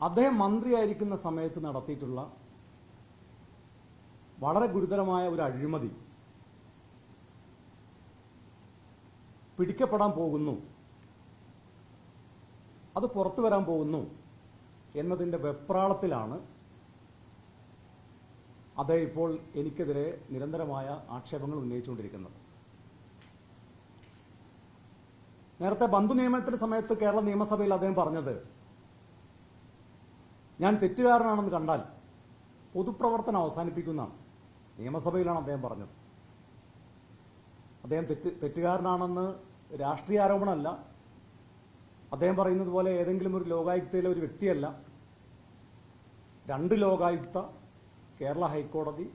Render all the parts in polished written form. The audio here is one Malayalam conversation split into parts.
അദ്ദേഹം മന്ത്രിയായിരിക്കുന്ന സമയത്ത് നടത്തിയിട്ടുള്ള വളരെ ഗുരുതരമായ ഒരു അഴിമതി പിടിക്കപ്പെടാൻ പോകുന്നു, അത് പുറത്തു വരാൻ പോകുന്നു എന്നതിൻ്റെ വെപ്രാളത്തിലാണ് അദ്ദേഹം ഇപ്പോൾ എനിക്കെതിരെ നിരന്തരമായ ആക്ഷേപങ്ങൾ ഉന്നയിച്ചുകൊണ്ടിരിക്കുന്നത്. നേരത്തെ ബന്ധു നിയമനത്തിന്റെ സമയത്ത് കേരള നിയമസഭയിൽ അദ്ദേഹം പറഞ്ഞത്, ഞാൻ തെറ്റുകാരനാണെന്ന് കണ്ടാൽ പൊതുപ്രവർത്തനം അവസാനിപ്പിക്കുന്നതാണ്. നിയമസഭയിലാണ് അദ്ദേഹം പറഞ്ഞത്. അദ്ദേഹം തെറ്റുകാരനാണെന്ന് രാഷ്ട്രീയ ആരോപണമല്ല. അദ്ദേഹം പറയുന്നത് പോലെ ഏതെങ്കിലും ഒരു ലോകായുക്തയിലെ ഒരു വ്യക്തിയല്ല. 2 ലോകായുക്ത, കേരള ഹൈക്കോടതി,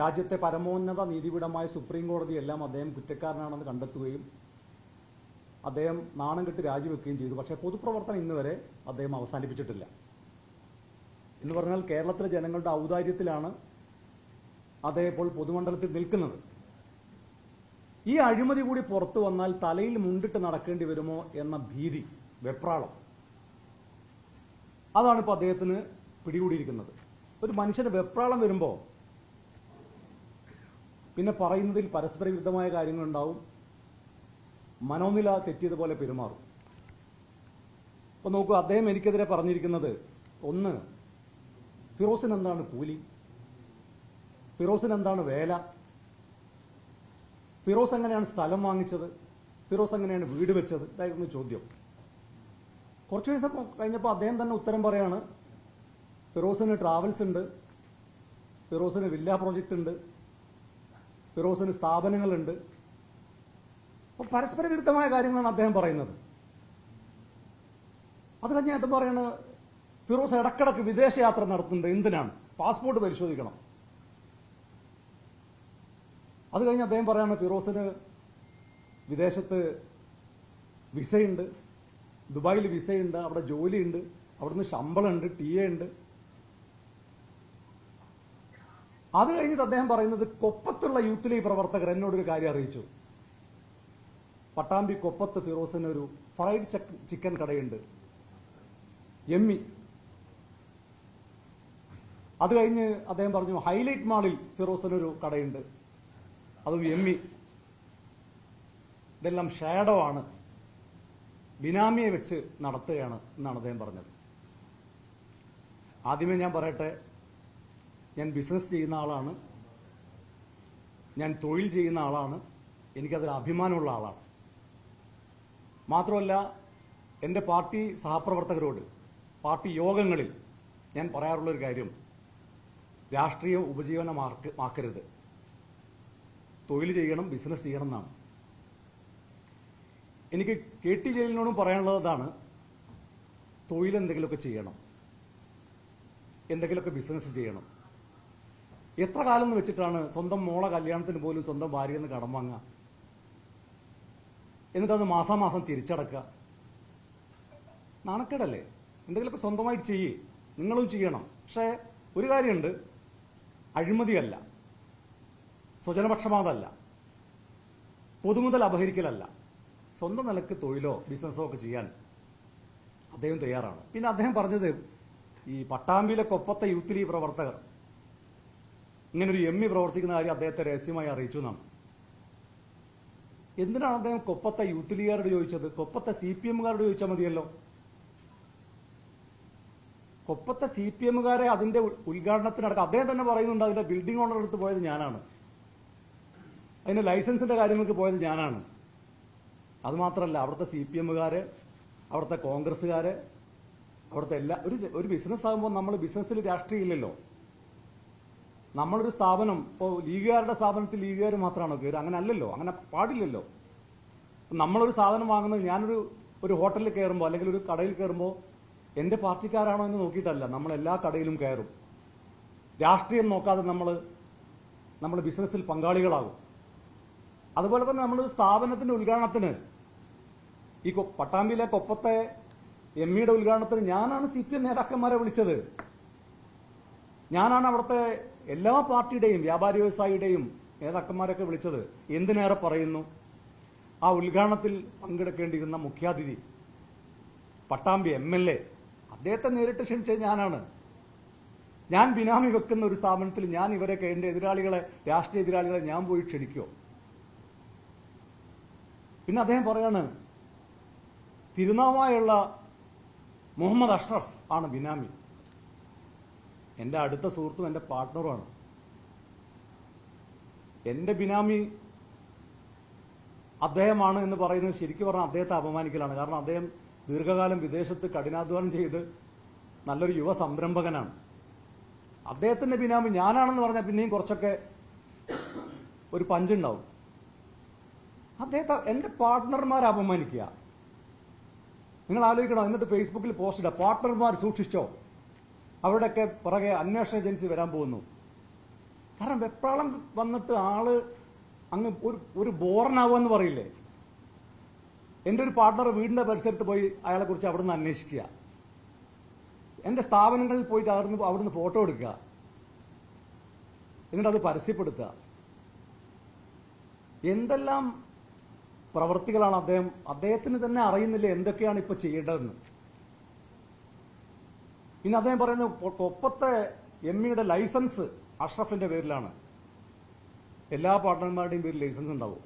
രാജ്യത്തെ പരമോന്നത നീതിപീഠമായ സുപ്രീം കോടതി എല്ലാം അദ്ദേഹം കുറ്റക്കാരനാണെന്ന് കണ്ടെത്തുകയും അദ്ദേഹം നാണം കെട്ട് രാജിവെക്കുകയും ചെയ്തു. പക്ഷേ പൊതുപ്രവർത്തനം ഇന്നുവരെ അദ്ദേഹം അവസാനിപ്പിച്ചിട്ടില്ല. എന്ന് പറഞ്ഞാൽ കേരളത്തിലെ ജനങ്ങളുടെ ഔദാര്യത്തിലാണ് അദ്ദേഹം ഇപ്പോൾ പൊതുമണ്ഡലത്തിൽ നിൽക്കുന്നത്. ഈ അഴിമതി കൂടി പുറത്തു വന്നാൽ തലയിൽ മുണ്ടിട്ട് നടക്കേണ്ടി വരുമോ എന്ന ഭീതി, വെപ്രാളം, അതാണ് ഇപ്പോൾ അദ്ദേഹത്തിന് പിടികൂടിയിരിക്കുന്നത്. ഒരു മനുഷ്യന് വെപ്രാളം വരുമ്പോൾ പിന്നെ പറയുന്നതിൽ പരസ്പര വിരുദ്ധമായ കാര്യങ്ങളുണ്ടാവും, മനോനില തെറ്റിയതുപോലെ പെരുമാറും. അപ്പോൾ നോക്കൂ, അദ്ദേഹം എനിക്കെതിരെ പറഞ്ഞിരിക്കുന്നത്, ഒന്ന്, ഫിറോസിന് എന്താണ് കൂലി, ഫിറോസിന് എന്താണ് വേല, ഫിറോസ് എങ്ങനെയാണ് സ്ഥലം വാങ്ങിച്ചത്, ഫിറോസ് എങ്ങനെയാണ് വീട് വെച്ചത്, ഇതായിരുന്നു ചോദ്യം. കുറച്ച് ദിവസം കഴിഞ്ഞപ്പോൾ അദ്ദേഹം തന്നെ ഉത്തരം പറയാണ്, ഫിറോസിന് ട്രാവൽസ് ഉണ്ട്, ഫിറോസിന് വില്ല പ്രോജക്റ്റ് ഉണ്ട്, ഫിറോസിന് സ്ഥാപനങ്ങളുണ്ട്. അപ്പോൾ പരസ്പര വിരുദ്ധമായ കാര്യങ്ങളാണ് അദ്ദേഹം പറയുന്നത്. അത് കഴിഞ്ഞ് അദ്ദേഹം പറയാണ്, ഫിറോസ് ഇടക്കിടക്ക് വിദേശയാത്ര നടത്തുന്നുണ്ട്. എന്തിനാണ്? പാസ്പോർട്ട് പരിശോധിക്കണം. അത് കഴിഞ്ഞ് അദ്ദേഹം പറയാണ്, ഫിറോസിന് വിദേശത്ത് വിസയുണ്ട്, ദുബായിൽ വിസയുണ്ട്, അവിടെ ജോലിയുണ്ട്, അവിടുന്ന് ശമ്പളമുണ്ട്, TA ഉണ്ട്. അത് കഴിഞ്ഞിട്ട് അദ്ദേഹം പറയുന്നത്, കൊപ്പത്തുള്ള യൂത്ത് ലീഗ് പ്രവർത്തകർ എന്നോടൊരു കാര്യം അറിയിച്ചു. പട്ടാമ്പി കൊപ്പത്ത് ഫിറോസിന് ഒരു ഫ്രൈഡ് ചിക്കൻ കടയുണ്ട്, എമ്മി. അത് കഴിഞ്ഞ് അദ്ദേഹം പറഞ്ഞു, ഹൈലൈറ്റ് മാളിൽ ഫിറോസിനൊരു കടയുണ്ട്, അതും എമ്മി. ഇതെല്ലാം ഷാഡോ ആണ്, ബിനാമിയെ വെച്ച് നടത്തുകയാണ് എന്നാണ് അദ്ദേഹം പറഞ്ഞത്. ആദ്യമേ ഞാൻ പറയട്ടെ, ഞാൻ ബിസിനസ് ചെയ്യുന്ന ആളാണ്, ഞാൻ തൊഴിൽ ചെയ്യുന്ന ആളാണ്, എനിക്കതിൽ അഭിമാനമുള്ള ആളാണ്. മാത്രമല്ല, എൻ്റെ പാർട്ടി സഹപ്രവർത്തകരോട് പാർട്ടി യോഗങ്ങളിൽ ഞാൻ പറയാറുള്ളൊരു കാര്യം, രാഷ്ട്രീയം ഉപജീവനമാക്കരുത്, തൊഴിൽ ചെയ്യണം, ബിസിനസ് ചെയ്യണം എന്നാണ്. എനിക്ക് KT ജലീലിനോടും പറയാനുള്ളതാണ്, തൊഴിലെന്തെങ്കിലുമൊക്കെ ചെയ്യണം, എന്തെങ്കിലുമൊക്കെ ബിസിനസ് ചെയ്യണം. എത്ര കാലം എന്ന് വെച്ചിട്ടാണ് സ്വന്തം മോളെ കല്യാണത്തിന് പോലും സ്വന്തം ഭാര്യയിൽ നിന്ന് കടം വാങ്ങുക, എന്നിട്ടത് മാസാമാസം തിരിച്ചടക്കുക? നാണക്കേടല്ലേ? എന്തെങ്കിലുമൊക്കെ സ്വന്തമായിട്ട് ചെയ്യേ, നിങ്ങളും ചെയ്യണം. പക്ഷേ ഒരു കാര്യമുണ്ട്, അഴിമതിയല്ല, സ്വജനപക്ഷപാതമല്ല, പൊതുമുതൽ അപഹരിക്കലല്ല, സ്വന്തം നിലക്ക് തൊഴിലോ ബിസിനസ്സോ ഒക്കെ ചെയ്യാൻ അദ്ദേഹം തയ്യാറാണ്. പിന്നെ അദ്ദേഹം പറഞ്ഞത്, ഈ പട്ടാമ്പിയിലെ കൊപ്പത്തെ യൂത്ത് ലീഗ് പ്രവർത്തകർ ഇങ്ങനൊരു എമ്മി പ്രവർത്തിക്കുന്ന കാര്യം അദ്ദേഹത്തെ രഹസ്യമായി അറിയിച്ചു എന്നാണ്. എന്തിനാണ് അദ്ദേഹം കൊപ്പത്തെ യൂത്ത് ലീഗുകാരോട് ചോദിച്ചത്? കൊപ്പത്തെ CPMകാരോട് ചോദിച്ചാൽ മതിയല്ലോ. കൊപ്പത്തെ CPMകാരെ അതിന്റെ ഉദ്ഘാടനത്തിനടക്കം അദ്ദേഹം തന്നെ പറയുന്നുണ്ട്, അതിന്റെ ബിൽഡിംഗ് ഓണർ എടുത്ത് പോയത് ഞാനാണ്, അതിന്റെ ലൈസൻസിന്റെ കാര്യങ്ങൾക്ക് പോയത് ഞാനാണ്. അതുമാത്രമല്ല, അവിടുത്തെ CPMകാര്, അവിടുത്തെ കോൺഗ്രസ്സുകാര്, അവിടുത്തെ ഒരു ബിസിനസ് ആകുമ്പോൾ നമ്മൾ ബിസിനസ്സിൽ രാഷ്ട്രീയം ഇല്ലല്ലോ. നമ്മളൊരു സ്ഥാപനം, ഇപ്പോൾ ലീഗുകാരുടെ സ്ഥാപനത്തിൽ ലീഗുകാർ മാത്രമാണോ കയറുക? അങ്ങനെ അല്ലല്ലോ, അങ്ങനെ പാടില്ലല്ലോ. നമ്മളൊരു സാധനം വാങ്ങുന്നത്, ഞാനൊരു ഹോട്ടലിൽ കയറുമ്പോൾ അല്ലെങ്കിൽ ഒരു കടയിൽ കയറുമ്പോൾ എൻ്റെ പാർട്ടിക്കാരാണോ എന്ന് നോക്കിയിട്ടല്ല, നമ്മൾ എല്ലാ കടയിലും കയറും. രാഷ്ട്രീയം നോക്കാതെ നമ്മൾ ബിസിനസ്സിൽ പങ്കാളികളാകും. അതുപോലെ തന്നെ നമ്മളൊരു സ്ഥാപനത്തിന്റെ ഉദ്ഘാടനത്തിന്, ഈ പട്ടാമ്പിയിലെ കൊപ്പത്തെ എമ്മിയുടെ ഉദ്ഘാടനത്തിന് ഞാനാണ് CPM നേതാക്കന്മാരെ വിളിച്ചത്. ഞാനാണ് അവിടുത്തെ എല്ലാ പാർട്ടിയുടെയും വ്യാപാരി വ്യവസായിയുടെയും നേതാക്കന്മാരൊക്കെ വിളിച്ചത്. എന്തിനേറെ പറയുന്നു, ആ ഉദ്ഘാടനത്തിൽ പങ്കെടുക്കേണ്ടിയിരുന്ന മുഖ്യാതിഥി പട്ടാമ്പി MLA, അദ്ദേഹത്തെ നേരിട്ട് ക്ഷണിച്ചത് ഞാനാണ്. ഞാൻ ബിനാമി വെക്കുന്ന ഒരു സ്ഥാപനത്തിൽ ഞാൻ ഇവരൊക്കെ എൻ്റെ എതിരാളികളെ, രാഷ്ട്രീയ എതിരാളികളെ ഞാൻ പോയി ക്ഷണിക്കുമോ? പിന്നെ അദ്ദേഹം പറയാണ് തിരുനാവായുള്ള മുഹമ്മദ് അഷ്റഫ് ആണ് ബിനാമി. എൻ്റെ അടുത്ത സുഹൃത്തും എൻ്റെ പാർട്ട്ണറുമാണ്. എൻ്റെ ബിനാമി അദ്ദേഹമാണ് എന്ന് പറയുന്നത് ശരിക്കും പറഞ്ഞാൽ അദ്ദേഹത്തെ അപമാനിക്കലാണ്. കാരണം അദ്ദേഹം ദീർഘകാലം വിദേശത്ത് കഠിനാധ്വാനം ചെയ്ത് നല്ലൊരു യുവ സംരംഭകനാണ്. അദ്ദേഹത്തിന്റെ ബിനാമി ഞാനാണെന്ന് പറഞ്ഞാൽ പിന്നെയും കുറച്ചൊക്കെ ഒരു പഞ്ചുണ്ടാവും. അദ്ദേഹത്തെ എൻ്റെ പാർട്ട്ണർമാരെ അപമാനിക്കുക. നിങ്ങൾ ആലോചിക്കണം. എന്നിട്ട് ഫേസ്ബുക്കിൽ പോസ്റ്റ് ഇടുക, പാർട്ട്ണർമാർ സൂക്ഷിച്ചോ, അവരുടെയൊക്കെ പുറകെ അന്വേഷണ ഏജൻസി വരാൻ പോകുന്നു. കാരണം വെപ്രാളം വന്നിട്ട് ആള് അങ്ങ് ഒരു ബോറനാവുമെന്ന് പറയില്ലേ. എൻ്റെ ഒരു പാർട്ട്ണർ വീടിന്റെ പരിസരത്ത് പോയി അയാളെ കുറിച്ച് അവിടുന്ന് അന്വേഷിക്കുക, എൻ്റെ സ്ഥാപനങ്ങളിൽ പോയിട്ട് അവിടുന്ന് ഫോട്ടോ എടുക്കുക, എന്നിട്ട് അത് പരസ്യപ്പെടുത്തുക. എന്തെല്ലാം പ്രവൃത്തികളാണ് അദ്ദേഹത്തിന് തന്നെ അറിയുന്നില്ല എന്തൊക്കെയാണ് ഇപ്പൊ ചെയ്യേണ്ടതെന്ന്. പിന്നെ അദ്ദേഹം പറയുന്നത് കൊപ്പത്തെ എമ്മിയുടെ ലൈസൻസ് അഷ്റഫിന്റെ പേരിലാണ്. എല്ലാ പാർട്ട്ണർമാരുടെയും പേരിൽ ലൈസൻസ് ഉണ്ടാവും.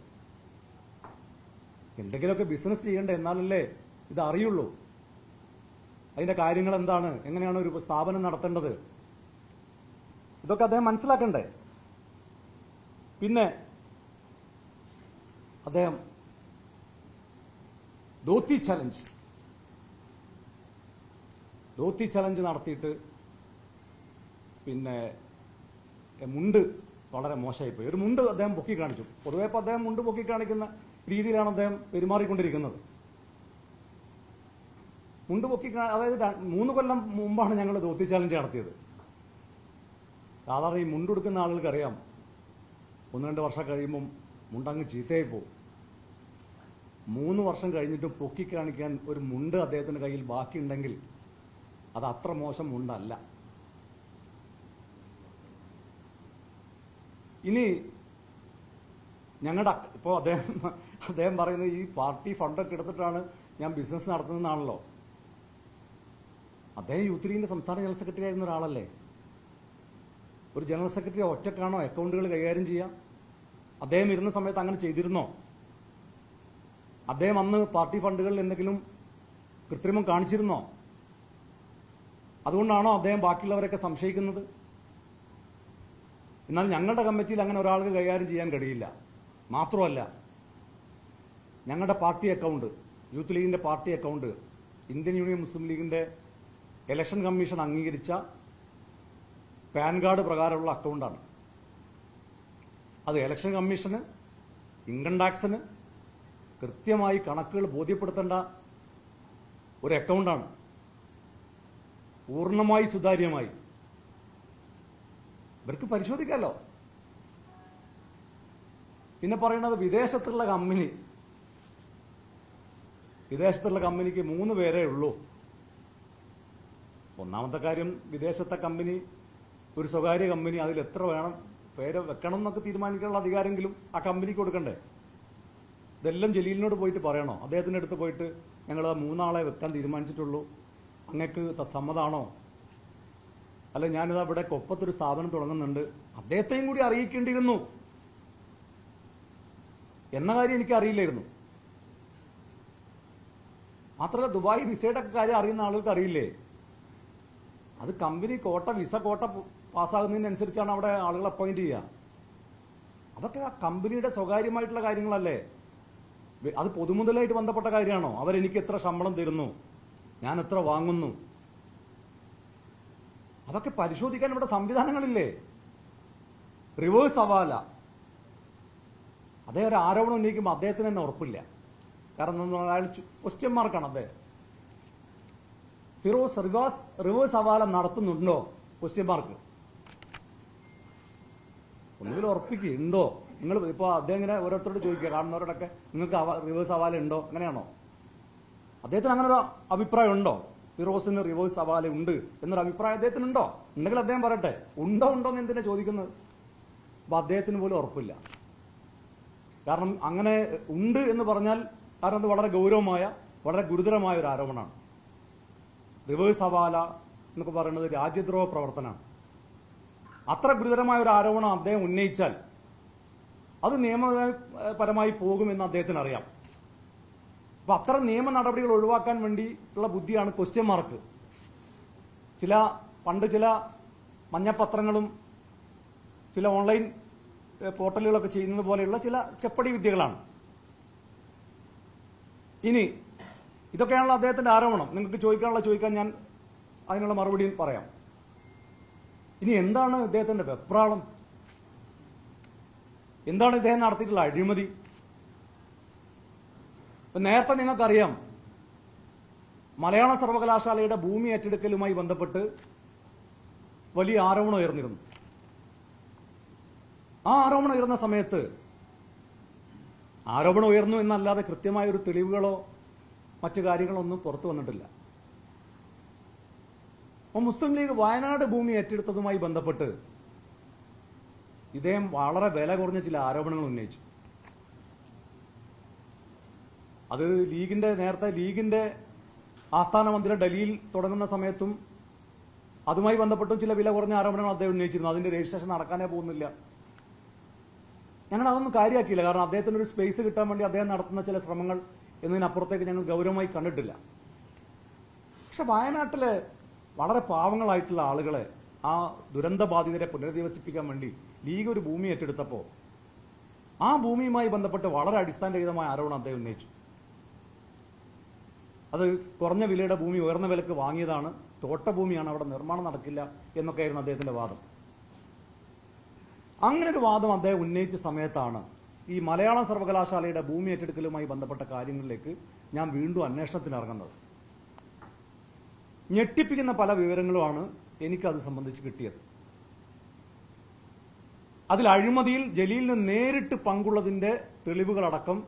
എന്തെങ്കിലുമൊക്കെ ബിസിനസ് ചെയ്യേണ്ട, എന്നാലല്ലേ ഇത് അറിയുള്ളൂ. അതിന്റെ കാര്യങ്ങൾ എന്താണ്, എങ്ങനെയാണ് ഒരു സ്ഥാപനം നടത്തേണ്ടത്, ഇതൊക്കെ അദ്ദേഹം മനസ്സിലാക്കണ്ടേ. പിന്നെ അദ്ദേഹം ധോത്തി ചലഞ്ച് നടത്തിയിട്ട് പിന്നെ മുണ്ട് വളരെ മോശമായിപ്പോയി. ഒരു മുണ്ട് അദ്ദേഹം പൊക്കി കാണിച്ചു. പൊതുവെ ഇപ്പം അദ്ദേഹം മുണ്ട് പൊക്കി കാണിക്കുന്ന രീതിയിലാണ് അദ്ദേഹം പെരുമാറിക്കൊണ്ടിരിക്കുന്നത്. മുണ്ട് പൊക്കി, അതായത് 3 കൊല്ലം മുമ്പാണ് ഞങ്ങൾ ധോത്തി ചലഞ്ച് നടത്തിയത്. സാധാരണ ഈ മുണ്ടെടുക്കുന്ന ആളുകൾക്ക് അറിയാം, 1-2 വർഷം കഴിയുമ്പം മുണ്ടങ്ങ് ചീത്തയായി പോകും. 3 വർഷം കഴിഞ്ഞിട്ട് പൊക്കി കാണിക്കാൻ ഒരു മുണ്ട് അദ്ദേഹത്തിന്റെ കയ്യിൽ ബാക്കിയുണ്ടെങ്കിൽ അത് അത്ര മോശം മുണ്ടല്ല. ഇനി ഞങ്ങളുടെ ഇപ്പോൾ അദ്ദേഹം പറയുന്നത് ഈ പാർട്ടി ഫണ്ടൊക്കെ എടുത്തിട്ടാണ് ഞാൻ ബിസിനസ് നടത്തുന്നതാണല്ലോ. അദ്ദേഹം യൂത്ത് ലീഗിന്റെ സംസ്ഥാന ജനറൽ സെക്രട്ടറി ആയിരുന്ന ഒരാളല്ലേ. ഒരു ജനറൽ സെക്രട്ടറി ഒറ്റക്കാണോ അക്കൗണ്ടുകൾ കൈകാര്യം ചെയ്യാം? അദ്ദേഹം ഇരുന്ന സമയത്ത് അങ്ങനെ ചെയ്തിരുന്നോ? അദ്ദേഹം അന്ന് പാർട്ടി ഫണ്ടുകളിൽ എന്തെങ്കിലും കൃത്രിമം കാണിച്ചിരുന്നോ? അതുകൊണ്ടാണോ അദ്ദേഹം ബാക്കിയുള്ളവരൊക്കെ സംശയിക്കുന്നത്? എന്നാൽ ഞങ്ങളുടെ കമ്മിറ്റിയിൽ അങ്ങനെ ഒരാൾക്ക് കൈകാര്യം ചെയ്യാൻ കഴിയില്ല. മാത്രമല്ല, ഞങ്ങളുടെ പാർട്ടി അക്കൗണ്ട്, യൂത്ത് ലീഗിന്റെ പാർട്ടി അക്കൗണ്ട് ഇന്ത്യൻ യൂണിയൻ മുസ്ലിം ലീഗിന്റെ ഇലക്ഷൻ കമ്മീഷൻ അംഗീകരിച്ച പാൻ കാർഡ് പ്രകാരമുള്ള അക്കൗണ്ടാണ്. അത് ഇലക്ഷൻ കമ്മീഷന്, ഇൻകം ടാക്സിന് കൃത്യമായി കണക്കുകൾ ബോധ്യപ്പെടുത്തേണ്ട ഒരു അക്കൗണ്ടാണ്. പൂർണ്ണമായി സുതാര്യമായി ഇവർക്ക് പരിശോധിക്കാമല്ലോ. പിന്നെ പറയുന്നത് വിദേശത്തുള്ള കമ്പനിക്ക് 3 പേരേ ഉള്ളൂ. ഒന്നാമത്തെ കാര്യം, വിദേശത്തെ കമ്പനി ഒരു സ്വകാര്യ കമ്പനി, അതിൽ എത്ര പേര് വെക്കണം എന്നൊക്കെ തീരുമാനിക്കാനുള്ള അധികാരമെങ്കിലും ആ കമ്പനിക്ക് കൊടുക്കണ്ടേ? ഇതെല്ലാം ജലീലിനോട് പോയിട്ട് പറയണോ? അദ്ദേഹത്തിൻ്റെ അടുത്ത് പോയിട്ട് ഞങ്ങൾ 3 ആളെ വെക്കാൻ തീരുമാനിച്ചിട്ടുള്ളൂ, അങ്ങക്ക് സമ്മതാണോ? അല്ല, ഞാനിതാ ഇവിടെ കൊപ്പത്തൊരു സ്ഥാപനം തുടങ്ങുന്നുണ്ട്, അദ്ദേഹത്തെയും കൂടി അറിയിക്കേണ്ടിയിരുന്നു എന്ന കാര്യം എനിക്ക് അറിയില്ലായിരുന്നു. മാത്രമല്ല, ദുബായ് വിസയുടെ കാര്യം അറിയുന്ന ആളുകൾക്ക് അറിയില്ലേ? അത് കമ്പനി വിസ കോട്ട പാസ്സാകുന്നതിനനുസരിച്ചാണ് അവിടെ ആളുകൾ അപ്പോയിന്റ് ചെയ്യുക. അതൊക്കെ ആ കമ്പനിയുടെ സ്വകാര്യമായിട്ടുള്ള കാര്യങ്ങളല്ലേ? അത് പൊതുമുതലായിട്ട് ബന്ധപ്പെട്ട കാര്യമാണോ? അവരെനിക്ക് എത്ര ശമ്പളം തരുന്നു, ഞാൻ എത്ര വാങ്ങുന്നു, അതൊക്കെ പരിശോധിക്കാൻ ഇവിടെ സംവിധാനങ്ങളില്ലേ? റിവേഴ്സ് ഹവാല, അദ്ദേഹം ഒരു ആരോപണം ഉന്നയിക്കുമ്പോൾ അദ്ദേഹത്തിന് തന്നെ ഉറപ്പില്ല. കാരണം അയാൾ ക്വസ്റ്റ്യൻ മാർക്കാണ് അദ്ദേഹം. ഫിറോസ് റിവേഴ്സ് ഹവാല നടത്തുന്നുണ്ടോ? Question mark. ഒന്നുകിൽ ഉറപ്പിക്കുക ഉണ്ടോ. നിങ്ങൾ ഇപ്പോൾ അദ്ദേഹം ഇങ്ങനെ ഓരോരുത്തരോട് ചോദിക്കുക, കാണുന്നവരോടൊക്കെ, നിങ്ങൾക്ക് റിവേഴ്സ് ഹവാല ഉണ്ടോ? അങ്ങനെയാണോ? അദ്ദേഹത്തിന് അങ്ങനെ ഒരു അഭിപ്രായം ഉണ്ടോ? ഫിറോസിന് റിവേഴ്സ് ഹവാല ഉണ്ട് എന്നൊരു അഭിപ്രായം അദ്ദേഹത്തിനുണ്ടോ? ഉണ്ടെങ്കിൽ അദ്ദേഹം പറയട്ടെ. ഉണ്ടോ എന്ന് എന്തിനാ ചോദിക്കുന്നത്? അപ്പൊ അദ്ദേഹത്തിന് പോലും ഉറപ്പില്ല. കാരണം അങ്ങനെ ഉണ്ട് എന്ന് പറഞ്ഞാൽ, കാരണം അത് വളരെ ഗൗരവമായ, വളരെ ഗുരുതരമായ ഒരു ആരോപണമാണ്. റിവേഴ്സ് ഹവാല എന്നൊക്കെ പറയുന്നത് രാജ്യദ്രോഹ പ്രവർത്തനമാണ്. അത്ര ഗുരുതരമായ ഒരു ആരോപണം അദ്ദേഹം ഉന്നയിച്ചാൽ അത് നിയമപരമായി പോകുമെന്ന് അദ്ദേഹത്തിന് അറിയാം. അപ്പൊ അത്തരം നിയമ നടപടികൾ ഒഴിവാക്കാൻ വേണ്ടിയുള്ള ബുദ്ധിയാണ് ക്വസ്റ്റ്യൻ മാർക്ക്. പണ്ട് ചില മഞ്ഞപ്പത്രങ്ങളും ചില ഓൺലൈൻ പോർട്ടലുകളൊക്കെ ചെയ്യുന്നത് പോലെയുള്ള ചില ചെപ്പടി വിദ്യകളാണ്. ഇനി ഇതൊക്കെയാണല്ലോ അദ്ദേഹത്തിന്റെ ആരോപണം. നിങ്ങൾക്ക് ചോദിക്കാൻ ഞാൻ അതിനുള്ള മറുപടിയും പറയാം. ഇനി എന്താണ് ഇദ്ദേഹത്തിന്റെ വെപ്രാളം? എന്താണ് ഇദ്ദേഹം നടത്തിയിട്ടുള്ള അഴിമതി? നേരത്തെ നിങ്ങൾക്കറിയാം, മലയാള സർവകലാശാലയുടെ ഭൂമി ഏറ്റെടുക്കലുമായി ബന്ധപ്പെട്ട് വലിയ ആരോപണം ഉയർന്നിരുന്നു. ആ ആരോപണം ഉയർന്ന സമയത്ത് ആരോപണം ഉയർന്നു എന്നല്ലാതെ കൃത്യമായ ഒരു തെളിവുകളോ മറ്റു കാര്യങ്ങളോ ഒന്നും പുറത്തു വന്നിട്ടില്ല. അപ്പോൾ മുസ്ലിം ലീഗ് വയനാട് ഭൂമി ഏറ്റെടുത്തതുമായി ബന്ധപ്പെട്ട് ഇദ്ദേഹം വളരെ വില കുറഞ്ഞ ചില ആരോപണങ്ങൾ ഉന്നയിച്ചു. അത് നേരത്തെ ലീഗിന്റെ ആസ്ഥാന മന്ദിരം ഡൽഹിയിൽ തുടങ്ങുന്ന സമയത്തും അതുമായി ബന്ധപ്പെട്ടും ചില വില കുറഞ്ഞ ആരോപണങ്ങൾ അദ്ദേഹം ഉന്നയിച്ചിരുന്നു. അതിന്റെ രജിസ്ട്രേഷൻ നടക്കാനേ പോകുന്നില്ല. ഞങ്ങൾ അതൊന്നും കാര്യമാക്കിയില്ല. കാരണം അദ്ദേഹത്തിന് ഒരു സ്പേസ് കിട്ടാൻ വേണ്ടി അദ്ദേഹം നടത്തുന്ന ചില ശ്രമങ്ങൾ എന്നതിനപ്പുറത്തേക്ക് ഞങ്ങൾ ഗൗരവമായി കണ്ടിട്ടില്ല. പക്ഷെ വയനാട്ടിലെ വളരെ പാവങ്ങളായിട്ടുള്ള ആളുകളെ, ആ ദുരന്ത ബാധിതരെ പുനരധിവസിപ്പിക്കാൻ വേണ്ടി ലീഗ് ഒരു ഭൂമി ഏറ്റെടുത്തപ്പോൾ ആ ഭൂമിയുമായി ബന്ധപ്പെട്ട് വളരെ അടിസ്ഥാനരഹിതമായ ആരോപണം അദ്ദേഹം ഉന്നയിച്ചു. അത് കുറഞ്ഞ വിലയുടെ ഭൂമി ഉയർന്ന വിലക്ക് വാങ്ങിയതാണ്, തോട്ടഭൂമിയാണ്, അവിടെ നിർമ്മാണം നടക്കില്ല എന്നൊക്കെയായിരുന്നു അദ്ദേഹത്തിന്റെ വാദം. അങ്ങനെ ഒരു വാദം അദ്ദേഹം ഉന്നയിച്ച സമയത്താണ് ഈ മലയാളം സർവകലാശാലയുടെ ഭൂമി ഏറ്റെടുക്കലുമായി ബന്ധപ്പെട്ട കാര്യങ്ങളിലേക്ക് ഞാൻ വീണ്ടും അന്വേഷണത്തിന് ഇറങ്ങുന്നത്. ഞെട്ടിപ്പിക്കുന്ന പല വിവരങ്ങളുമാണ് എനിക്കത് സംബന്ധിച്ച് കിട്ടിയത്. അതിൽ അഴിമതിയിൽ ജലീലിന് നേരിട്ട് പങ്കുള്ളതിന്റെ തെളിവുകളടക്കം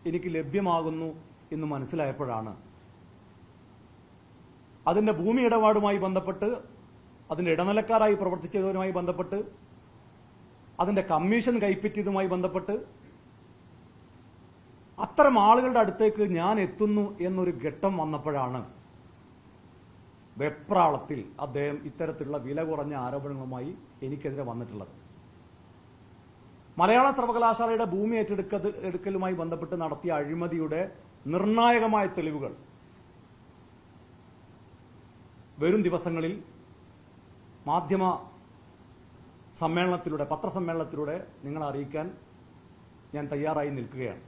എനിക്ക് ലഭ്യമാകുന്നു എന്ന് മനസ്സിലായപ്പോഴാണ് അതിന്റെ ഭൂമി ഇടപാടുമായി ബന്ധപ്പെട്ട്, അതിന്റെ ഇടനിലക്കാരായി പ്രവർത്തിച്ചതുമായി ബന്ധപ്പെട്ട്, അതിന്റെ കമ്മീഷൻ കൈപ്പറ്റിയതുമായി ബന്ധപ്പെട്ട് അത്തരം ആളുകളുടെ അടുത്തേക്ക് ഞാൻ എത്തുന്നു എന്നൊരു ഘട്ടം വന്നപ്പോഴാണ് വെപ്രാളത്തിൽ അദ്ദേഹം ഇത്തരത്തിലുള്ള വില കുറഞ്ഞ ആരോപണങ്ങളുമായി എനിക്കെതിരെ വന്നിട്ടുള്ളത്. മലയാള സർവകലാശാലയുടെ ഭൂമി ഏറ്റെടുക്കലുമായി ബന്ധപ്പെട്ട് നടത്തിയ അഴിമതിയുടെ നിർണായകമായ തെളിവുകൾ വരും ദിവസങ്ങളിൽ മാധ്യമ സമ്മേളനത്തിലൂടെ, പത്രസമ്മേളനത്തിലൂടെ നിങ്ങളെ അറിയിക്കാൻ ഞാൻ തയ്യാറായി നിൽക്കുകയാണ്.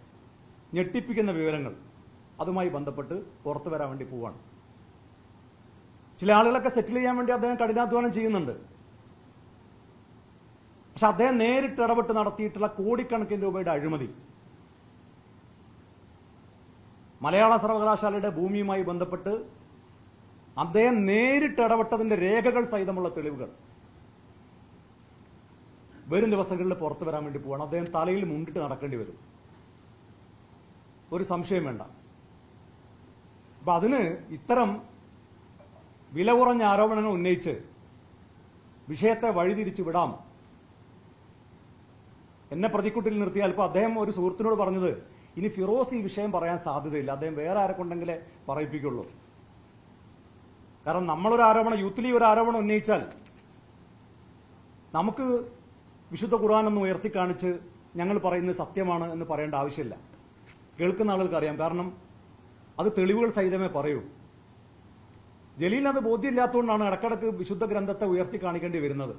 ഞെട്ടിപ്പിക്കുന്ന വിവരങ്ങൾ അതുമായി ബന്ധപ്പെട്ട് പുറത്തു വരാൻ വേണ്ടി പോവാണ്. ചില ആളുകളൊക്കെ സെറ്റിൽ ചെയ്യാൻ വേണ്ടി അദ്ദേഹം കഠിനാധ്വാനം ചെയ്യുന്നുണ്ട്. പക്ഷെ അദ്ദേഹം നേരിട്ട് ഇടപെട്ട് നടത്തിയിട്ടുള്ള കോടിക്കണക്കിന് രൂപയുടെ അഴിമതി, മലയാള സർവകലാശാലയുടെ ഭൂമിയുമായി ബന്ധപ്പെട്ട് അദ്ദേഹം നേരിട്ട് ഇടപെട്ടതിന്റെ രേഖകൾ സഹിതമുള്ള തെളിവുകൾ വരും ദിവസങ്ങളിൽ പുറത്തു വരാൻ വേണ്ടി പോവാണ്. അദ്ദേഹം തലയിൽ മുണ്ടിട്ട് നടക്കേണ്ടി വരും, ഒരു സംശയം വേണ്ട. അപ്പൊ അതിന് ഇത്തരം വില കുറഞ്ഞ ആരോപണങ്ങൾ ഉന്നയിച്ച് വിഷയത്തെ വഴിതിരിച്ചു വിടാം, എന്നെ പ്രതിക്കൂട്ടിൽ നിർത്തിയാൽ. ഇപ്പൊ അദ്ദേഹം ഒരു സുഹൃത്തിനോട് പറഞ്ഞത്, ഇനി ഫിറോസ് ഈ വിഷയം പറയാൻ സാധ്യതയില്ല, അദ്ദേഹം വേറെ ആരെ കൊണ്ടെങ്കിലേ പറയിപ്പിക്കുള്ളൂ. കാരണം നമ്മളൊരു ആരോപണം, യൂത്ത് ലീഗ് ഒരു ആരോപണം ഉന്നയിച്ചാൽ നമുക്ക് വിശുദ്ധ ഖുർആനൊന്ന് ഉയർത്തിക്കാണിച്ച് ഞങ്ങൾ പറയുന്നത് സത്യമാണ് എന്ന് പറയേണ്ട ആവശ്യമില്ല. കേൾക്കുന്ന ആളുകൾക്ക് അറിയാം, കാരണം അത് തെളിവുകൾ സഹിതമേ പറയൂ. ജലീലിന് അത് ബോധ്യമില്ലാത്തതുകൊണ്ടാണ് ഇടക്കിടക്ക് വിശുദ്ധ ഗ്രന്ഥത്തെ ഉയർത്തി കാണിക്കേണ്ടി വരുന്നത്.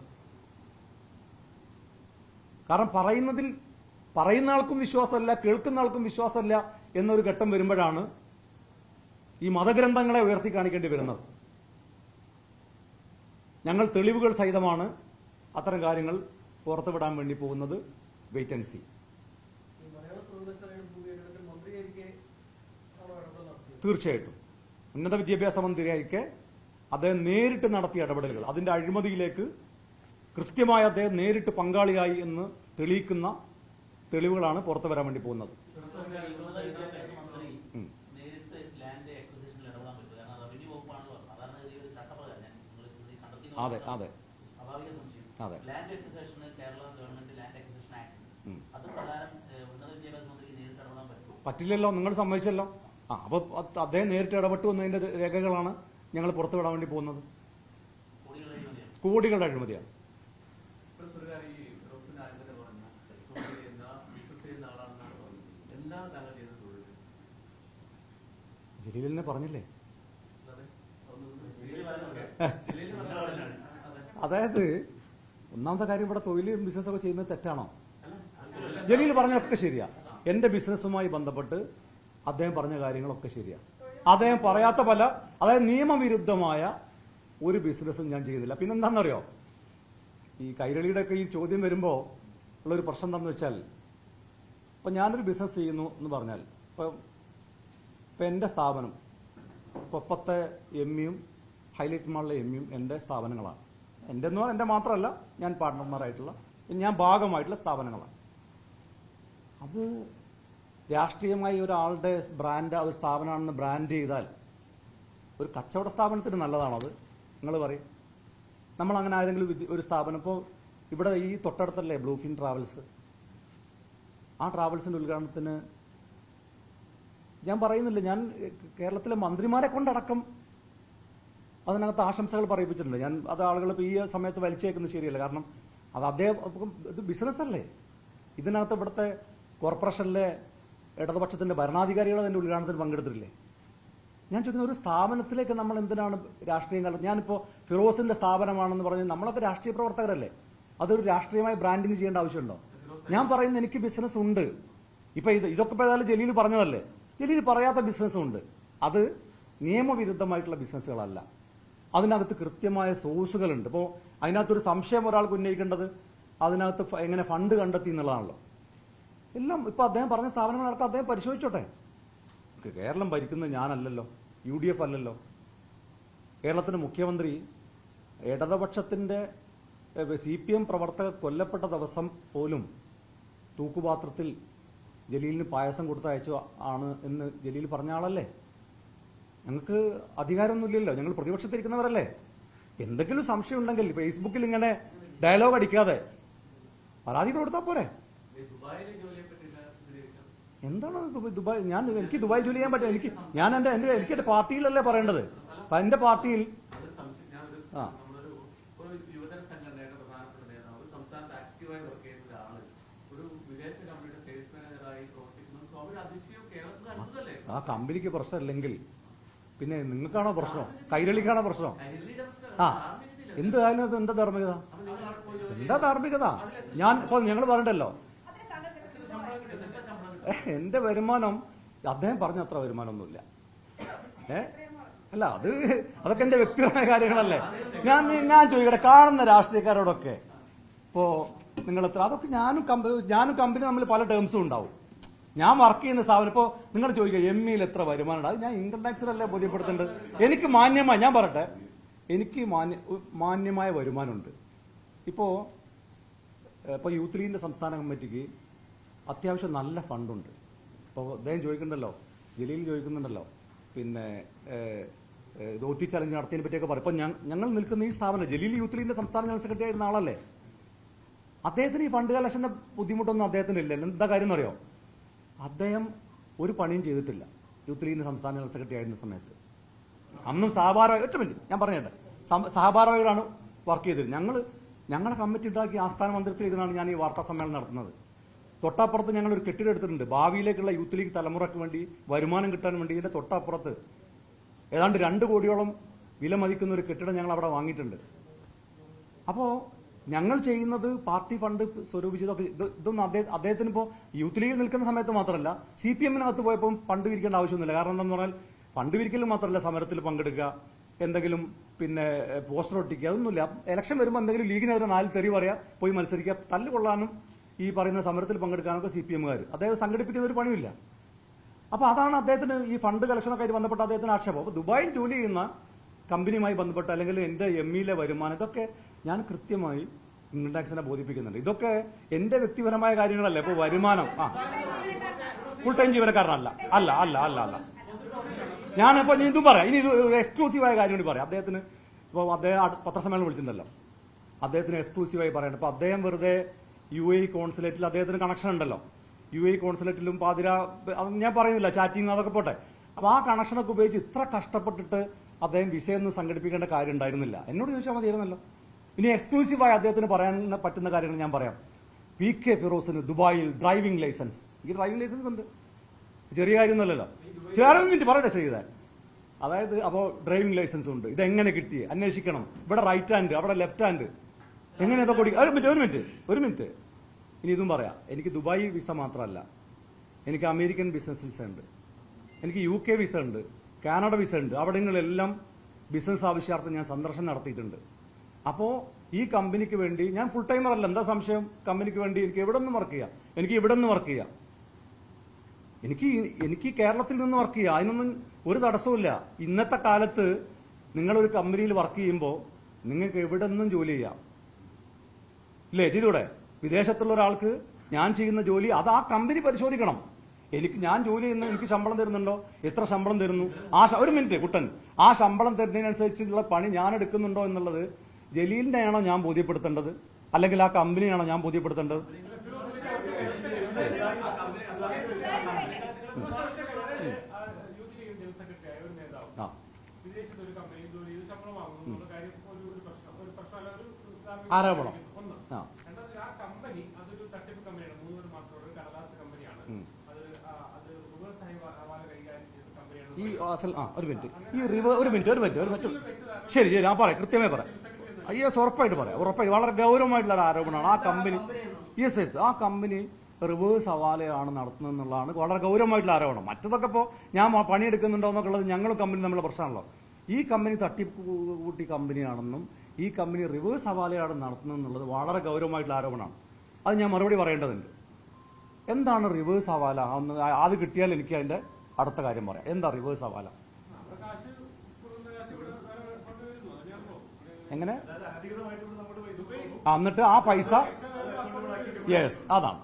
കാരണം പറയുന്ന ആൾക്കും വിശ്വാസമല്ല, കേൾക്കുന്ന ആൾക്കും വിശ്വാസമല്ല എന്നൊരു ഘട്ടം വരുമ്പോഴാണ് ഈ മതഗ്രന്ഥങ്ങളെ ഉയർത്തി കാണിക്കേണ്ടി വരുന്നത്. ഞങ്ങൾ തെളിവുകൾ സഹിതമാണ് അത്തരം കാര്യങ്ങൾ പുറത്തുവിടാൻ വേണ്ടി പോകുന്നത്. Wait and see. തീർച്ചയായിട്ടും ഉന്നത വിദ്യാഭ്യാസ മന്ത്രിയായിരിക്കെ അദ്ദേഹം നേരിട്ട് നടത്തിയ ഇടപെടലുകൾ, അതിന്റെ അഴിമതിയിലേക്ക് കൃത്യമായി അദ്ദേഹം നേരിട്ട് പങ്കാളിയായി എന്ന് തെളിയിക്കുന്ന തെളിവുകളാണ് പുറത്തു വരാൻ വേണ്ടി പോകുന്നത്. അതെ അതെ അതെ പറ്റില്ലല്ലോ, നിങ്ങൾ സമ്മതിച്ചല്ലോ. അപ്പൊ അദ്ദേഹം നേരിട്ട് ഇടപെട്ടു എന്നതിന്റെ രേഖകളാണ് ഞങ്ങൾ പുറത്തു വിടാൻ വേണ്ടി പോകുന്നത്? കോടികളുടെ അഴിമതിയാണ്. ജലീലിനെ പറഞ്ഞില്ലേ? അതായത് ഒന്നാമത്തെ കാര്യം, ഇവിടെ തൊഴിൽ ബിസിനസ്സൊക്കെ ചെയ്യുന്നത് തെറ്റാണോ? ജലീൽ പറഞ്ഞതൊക്കെ ശരിയാ. എന്റെ ബിസിനസ്സുമായി ബന്ധപ്പെട്ട് അദ്ദേഹം പറഞ്ഞ കാര്യങ്ങളൊക്കെ ശരിയാ. അദ്ദേഹം പറയാത്ത അതായത് നിയമവിരുദ്ധമായ ഒരു ബിസിനസ്സും ഞാൻ ചെയ്യുന്നില്ല. പിന്നെന്താണെന്നറിയോ, ഈ കൈരളിയുടെ ഒക്കെ ഈ ചോദ്യം വരുമ്പോൾ ഉള്ളൊരു പ്രശ്നം എന്താണെന്ന് വെച്ചാൽ, ഇപ്പൊ ഞാനൊരു ബിസിനസ് ചെയ്യുന്നു എന്ന് പറഞ്ഞാൽ, ഇപ്പൊ എന്റെ സ്ഥാപനം കൊപ്പത്തെ എമ്മിയും ഹൈലൈറ്റ് മാളിലെ എമ്മിയും എന്റെ സ്ഥാപനങ്ങളാണ്. എന്റെ എന്ന് പറഞ്ഞാൽ എന്റെ മാത്രമല്ല, ഞാൻ പാർട്ട്ണർമാരായിട്ടുള്ള, ഞാൻ ഭാഗമായിട്ടുള്ള സ്ഥാപനങ്ങളാണ്. അത് രാഷ്ട്രീയമായി ഒരാളുടെ ബ്രാൻഡ്, ഒരു സ്ഥാപനമാണെന്ന് ബ്രാൻഡ് ചെയ്താൽ ഒരു കച്ചവട സ്ഥാപനത്തിന് നല്ലതാണോ അത്? നിങ്ങൾ പറയും. നമ്മളങ്ങനെ ആരെങ്കിലും ഒരു സ്ഥാപനം, ഇപ്പോൾ ഇവിടെ ഈ തൊട്ടടുത്തല്ലേ ബ്ലൂഫിൻ ട്രാവൽസ്, ആ ട്രാവൽസിന്റെ ഉദ്ഘാടനത്തിന് ഞാൻ പറയുന്നില്ല, ഞാൻ കേരളത്തിലെ മന്ത്രിമാരെ കൊണ്ടടക്കം അതിനകത്ത് ആശംസകൾ പറയിപ്പിച്ചിട്ടുണ്ട്. ഞാൻ അത് ആളുകൾ ഇപ്പോൾ ഈ സമയത്ത് വലിച്ചേക്കുന്നത് ശരിയല്ല. കാരണം അത് ഇത് ബിസിനസ്സല്ലേ. ഇതിനകത്ത് ഇവിടുത്തെ കോർപ്പറേഷനിലെ ഇടതുപക്ഷത്തിന്റെ ഭരണാധികാരികൾ അതിന്റെ ഉദ്ഘാടനത്തിൽ പങ്കെടുത്തിട്ടില്ലേ? ഞാൻ ചോദിക്കുന്ന, ഒരു സ്ഥാപനത്തിലേക്ക് നമ്മൾ എന്തിനാണ് രാഷ്ട്രീയം കലർത്തുന്നത്? ഞാനിപ്പോൾ ഫിറോസിന്റെ സ്ഥാപനമാണെന്ന് പറഞ്ഞ് നമ്മളൊക്കെ രാഷ്ട്രീയ പ്രവർത്തകരല്ലേ, അതൊരു രാഷ്ട്രീയമായി ബ്രാൻഡിങ് ചെയ്യേണ്ട ആവശ്യമുണ്ടോ? ഞാൻ പറയുന്നത് എനിക്ക് ബിസിനസ് ഉണ്ട്. ഇപ്പൊ ഇതൊക്കെ ഏതായാലും ജലീൽ പറഞ്ഞതല്ലേ. ജലീൽ പറയാത്ത ബിസിനസ്സും ഉണ്ട്. അത് നിയമവിരുദ്ധമായിട്ടുള്ള ബിസിനസ്സുകളല്ല. അതിനകത്ത് കൃത്യമായ സോഴ്സുകളുണ്ട്. ഇപ്പോൾ അതിനകത്തൊരു സംശയം ഒരാൾക്ക് ഉന്നയിക്കേണ്ടത് അതിനകത്ത് എങ്ങനെ ഫണ്ട് കണ്ടെത്തി എന്നുള്ളതാണല്ലോ. എല്ലാം ഇപ്പൊ അദ്ദേഹം പറഞ്ഞ സ്ഥാപനങ്ങളടക്കം അദ്ദേഹം പരിശോധിച്ചോട്ടെ. കേരളം ഭരിക്കുന്നത് ഞാനല്ലല്ലോ, UDF അല്ലല്ലോ. കേരളത്തിന്റെ മുഖ്യമന്ത്രി ഇടതുപക്ഷത്തിന്റെ CPM പ്രവർത്തകർ കൊല്ലപ്പെട്ട ദിവസം പോലും തൂക്കുപാത്രത്തിൽ ജലീലിന് പായസം കൊടുത്തയച്ചു ആണ് എന്ന് ജലീൽ പറഞ്ഞ ആളല്ലേ. ഞങ്ങൾക്ക് അധികാരമൊന്നുമില്ലല്ലോ, ഞങ്ങൾ പ്രതിപക്ഷത്തിരിക്കുന്നവരല്ലേ. എന്തെങ്കിലും സംശയം ഉണ്ടെങ്കിൽ ഫേസ്ബുക്കിൽ ഇങ്ങനെ ഡയലോഗ് അടിക്കാതെ പരാതികൾ കൊടുത്താൽ പോരെ. എന്താണ് ദുബായ്? എനിക്ക് ദുബായ് ജോലി ചെയ്യാൻ പറ്റും. എനിക്ക് എന്റെ പാർട്ടിയിലല്ലേ പറയേണ്ടത്. എന്റെ പാർട്ടിയിൽ ആ കമ്പനിക്ക് പ്രശ്നമില്ലെങ്കിൽ പിന്നെ നിങ്ങൾക്കാണോ പ്രശ്നം? കൈരളിക്കാണോ പ്രശ്നം? എന്തായാലും എന്താ ധാർമ്മികത? എന്താ ധാർമ്മികത? ഞങ്ങൾ പറഞ്ഞിട്ടല്ലോ, എന്റെ വരുമാനം അദ്ദേഹം പറഞ്ഞ അത്ര വരുമാനമൊന്നുമില്ല. അല്ല, അതൊക്കെ എന്റെ വ്യക്തിപരമായ കാര്യങ്ങളല്ലേ. ഞാൻ ചോദിക്കട്ടെ, കാണുന്ന രാഷ്ട്രീയക്കാരോടൊക്കെ ഇപ്പോ നിങ്ങൾ എത്ര, അതൊക്കെ ഞാനും കമ്പനി തമ്മിൽ പല ടേംസും ഉണ്ടാവും. ഞാൻ വർക്ക് ചെയ്യുന്ന സ്ഥാപനം, ഇപ്പോൾ നിങ്ങൾ ചോദിക്കുക ME എത്ര വരുമാനം ഉണ്ട്, അത് ഞാൻ ഇൻകം ടാക്സിലല്ലേ ബോധ്യപ്പെടുത്തേണ്ടത്. എനിക്ക് മാന്യമായി, ഞാൻ പറയട്ടെ, എനിക്ക് മാന്യമായ വരുമാനമുണ്ട്. ഇപ്പോ യൂത്ത് ലീഗിന്റെ സംസ്ഥാന കമ്മിറ്റിക്ക് അത്യാവശ്യം നല്ല ഫണ്ടുണ്ട്. ഇപ്പോൾ അദ്ദേഹം ചോദിക്കുന്നുണ്ടല്ലോ, ജലീൽ ചോദിക്കുന്നുണ്ടല്ലോ, പിന്നെ ദൗത്യ ചലഞ്ച് നടത്തിയതിനെ പറ്റിയൊക്കെ പറയും. ഇപ്പൊ ഞങ്ങൾ നിൽക്കുന്ന ഈ സ്ഥാപനം, ജലീൽ യൂത്ത് ലീഗിന്റെ സംസ്ഥാന ജനറൽ സെക്രട്ടറി ആയിരുന്ന ആളല്ലേ. അദ്ദേഹത്തിന് ഈ ഫണ്ട് കളക്ഷന്റെ ബുദ്ധിമുട്ടൊന്നും അദ്ദേഹത്തിന് ഇല്ല. എന്താ കാര്യം എന്നറിയോ? അദ്ദേഹം ഒരു പണിയും ചെയ്തിട്ടില്ല യൂത്ത് ലീഗിന്റെ സംസ്ഥാന ജനറൽ സെക്രട്ടറി ആയിരുന്ന സമയത്ത്. അന്നും ഞാൻ പറഞ്ഞേട്ടെ, സഹഭാരവാഹികളാണ് വർക്ക് ചെയ്തിരുന്നത്. ഞങ്ങളെ കമ്മിറ്റി ഉണ്ടാക്കി ആസ്ഥാന മന്ദിരത്തിലിരുന്നാണ് ഞാൻ ഈ വാർത്താ സമ്മേളനം നടത്തുന്നത്. തൊട്ടപ്പുറത്ത് ഞങ്ങൾ ഒരു കെട്ടിടം എടുത്തിട്ടുണ്ട്, ഭാവിയിലേക്കുള്ള യൂത്ത് ലീഗ് തലമുറയ്ക്ക് വേണ്ടി വരുമാനം കിട്ടാൻ വേണ്ടി. ഇതിന്റെ തൊട്ടപ്പുറത്ത് ഏതാണ്ട് 2 കോടിയോളം വില മതിക്കുന്ന ഒരു കെട്ടിടം ഞങ്ങൾ അവിടെ വാങ്ങിയിട്ടുണ്ട്. അപ്പോ ഞങ്ങൾ ചെയ്യുന്നത് പാർട്ടി ഫണ്ട് സ്വരൂപിച്ചതൊക്കെ ഇതൊന്നും അദ്ദേഹത്തിന് ഇപ്പോൾ യൂത്ത് ലീഗിൽ നിൽക്കുന്ന സമയത്ത് മാത്രമല്ല, CPM-നകത്ത് പോയപ്പോൾ ഫണ്ട് വിരിക്കേണ്ട ആവശ്യമൊന്നുമില്ല. കാരണം എന്താണെന്ന് പറഞ്ഞാൽ ഫണ്ട് വിരിക്കലും മാത്രമല്ല, സമരത്തിൽ പങ്കെടുക്കുക, എന്തെങ്കിലും പിന്നെ പോസ്റ്റർ ഒട്ടിക്കുക, അതൊന്നുമില്ല. ഇലക്ഷൻ വരുമ്പോൾ എന്തെങ്കിലും ലീഗിനെതിരെ 4 തെറി പറയാ, പോയി മത്സരിക്കുക, തല്ലുകൊള്ളാനും ഈ പറയുന്ന സമരത്തിൽ പങ്കെടുക്കാനൊക്കെ CPM-കാർ അദ്ദേഹം സംഘടിപ്പിക്കുന്ന ഒരു പണിയില്ല. അപ്പൊ അതാണ് അദ്ദേഹത്തിന് ഈ ഫണ്ട് കളക്ഷനൊക്കെ ആയിട്ട് ബന്ധപ്പെട്ട അദ്ദേഹത്തിന് ആക്ഷേപം. അപ്പൊ ദുബായിൽ ജോലി ചെയ്യുന്ന കമ്പനിയുമായി ബന്ധപ്പെട്ട് അല്ലെങ്കിൽ എന്റെ ME വരുമാനം, ഇതൊക്കെ ഞാൻ കൃത്യമായി ഇൻകം ടാക്സിനെ ബോധിപ്പിക്കുന്നുണ്ട്. ഇതൊക്കെ എന്റെ വ്യക്തിപരമായ കാര്യങ്ങളല്ലേ. ഇപ്പൊ വരുമാനം ഫുൾ ടൈം ജീവനക്കാരനല്ല, അല്ല അല്ല അല്ല അല്ല ഞാനിപ്പോ ഇതും പറയാം. ഇനി ഇത് എക്സ്ക്ലൂസീവായ കാര്യം കൂടി പറയാം. അദ്ദേഹത്തിന് ഇപ്പോൾ അദ്ദേഹം പത്രസമ്മേളനം വിളിച്ചിട്ടുണ്ടല്ലോ, അദ്ദേഹത്തിന് എക്സ്ക്ലൂസീവായി പറയണം. ഇപ്പൊ അദ്ദേഹം വെറുതെ UAE കോൺസുലേറ്റിൽ അദ്ദേഹത്തിന് കണക്ഷൻ ഉണ്ടല്ലോ. UAE കോൺസുലേറ്റിലും പാതിര, അത് ഞാൻ പറയുന്നില്ല, ചാറ്റിങ് അതൊക്കെ പോട്ടെ. അപ്പൊ ആ കണക്ഷനൊക്കെ ഉപയോഗിച്ച് ഇത്ര കഷ്ടപ്പെട്ടിട്ട് അദ്ദേഹം വിസയൊന്നും സംഘടിപ്പിക്കേണ്ട കാര്യം ഉണ്ടായിരുന്നില്ല. എന്നോട് ചോദിച്ചാൽ മതിയായിരുന്നല്ലോ. ഇനി എക്സ്ക്ലൂസീവായി അദ്ദേഹത്തിന് പറയാൻ പറ്റുന്ന കാര്യങ്ങൾ ഞാൻ പറയാം. PK ഫിറോസിന് ദുബായിൽ ഡ്രൈവിംഗ് ലൈസൻസ്. ഈ ഡ്രൈവിംഗ് ലൈസൻസ് ഉണ്ട്, ചെറിയ കാര്യമൊന്നുമല്ലല്ലോ. ചെറിയ മിനിറ്റ് പറയട്ടെ ചെയ്ത. അതായത് അപ്പോൾ ഡ്രൈവിംഗ് ലൈസൻസ് ഉണ്ട്. ഇതെങ്ങനെ കിട്ടി അന്വേഷിക്കണം. ഇവിടെ റൈറ്റ് ഹാൻഡ്, അവിടെ ലെഫ്റ്റ് ഹാൻഡ്, എങ്ങനെ ഇതൊക്കെ കൊടുക്കുക. ഒരു മിനിറ്റ് ഇനി ഇതും പറയാം. എനിക്ക് ദുബായ് വിസ മാത്രമല്ല, എനിക്ക് അമേരിക്കൻ ബിസിനസ് വിസ ഉണ്ട്, എനിക്ക് UK വിസ ഉണ്ട്, കാനഡ വിസ ഉണ്ട്. അവിടങ്ങളിലെല്ലാം ബിസിനസ് ആവശ്യാർത്ഥം ഞാൻ സന്ദർശനം നടത്തിയിട്ടുണ്ട്. അപ്പോൾ ഈ കമ്പനിക്ക് വേണ്ടി ഞാൻ ഫുൾ ടൈമർ അല്ല. എന്താ സംശയം? കമ്പനിക്ക് വേണ്ടി എനിക്ക് എവിടെ നിന്ന് വർക്ക് ചെയ്യാം, എനിക്ക് ഇവിടെ നിന്ന് വർക്ക് ചെയ്യാം, എനിക്ക് കേരളത്തിൽ നിന്ന് വർക്ക് ചെയ്യാം. അതിനൊന്നും ഒരു തടസ്സമില്ല. ഇന്നത്തെ കാലത്ത് നിങ്ങളൊരു കമ്പനിയിൽ വർക്ക് ചെയ്യുമ്പോൾ നിങ്ങൾക്ക് എവിടെ നിന്നും ജോലി ചെയ്യാം, ഇല്ലേ? ചെയ്തൂടെ? വിദേശത്തുള്ള ഒരാൾക്ക് ഞാൻ ചെയ്യുന്ന ജോലി അത് ആ കമ്പനി പരിശോധിക്കണം. ഞാൻ ജോലി ചെയ്യുന്ന എനിക്ക് ശമ്പളം തരുന്നുണ്ടോ, എത്ര ശമ്പളം തരുന്നു, ഒരു മിനിറ്റ് കുട്ടൻ, ആ ശമ്പളം തരുന്നതിനനുസരിച്ചുള്ള പണി ഞാൻ എടുക്കുന്നുണ്ടോ എന്നുള്ളത് ജലീലിന്റെ ആണോ ഞാൻ ബോധ്യപ്പെടുത്തേണ്ടത്, അല്ലെങ്കിൽ ആ കമ്പനിയാണോ ഞാൻ ബോധ്യപ്പെടുത്തേണ്ടത്? ആരോപണം. ഒരു മിനിറ്റ് ശരി ഞാൻ പറയാം, കൃത്യമായി പറയാം. ഉറപ്പായിട്ട് പറയാം. വളരെ ഗൗരവമായിട്ടുള്ള ഒരു ആരോപണമാണ്. ആ കമ്പനി ആ കമ്പനി റിവേഴ്സ് ഹവാലയാണ് നടത്തുന്നതെന്നുള്ളതാണ് വളരെ ഗൗരവമായിട്ടുള്ള ആരോപണം. മറ്റതൊക്കെ ഇപ്പോൾ ഞാൻ പണിയെടുക്കുന്നുണ്ടോ എന്നൊക്കെയുള്ളത് ഞങ്ങളും കമ്പനി തമ്മിലുള്ള പ്രശ്നമാണല്ലോ. ഈ കമ്പനി തട്ടിക്കൂട്ടി കമ്പനിയാണെന്നും ഈ കമ്പനി റിവേഴ്സ് ഹവാലയാണ് നടത്തുന്നതെന്നുള്ളത് വളരെ ഗൗരവമായിട്ടുള്ള ആരോപണമാണ്. അത് ഞാൻ മറുപടി പറയേണ്ടതുണ്ട്. എന്താണ് റിവേഴ്സ് ഹവാല? അത് കിട്ടിയാൽ എനിക്ക് അതിന്റെ അടുത്ത കാര്യം പറയാം. എന്താ റിവേഴ്സ് ഹവാല? എങ്ങനെ? എന്നിട്ട് ആ പൈസ അതാണ്.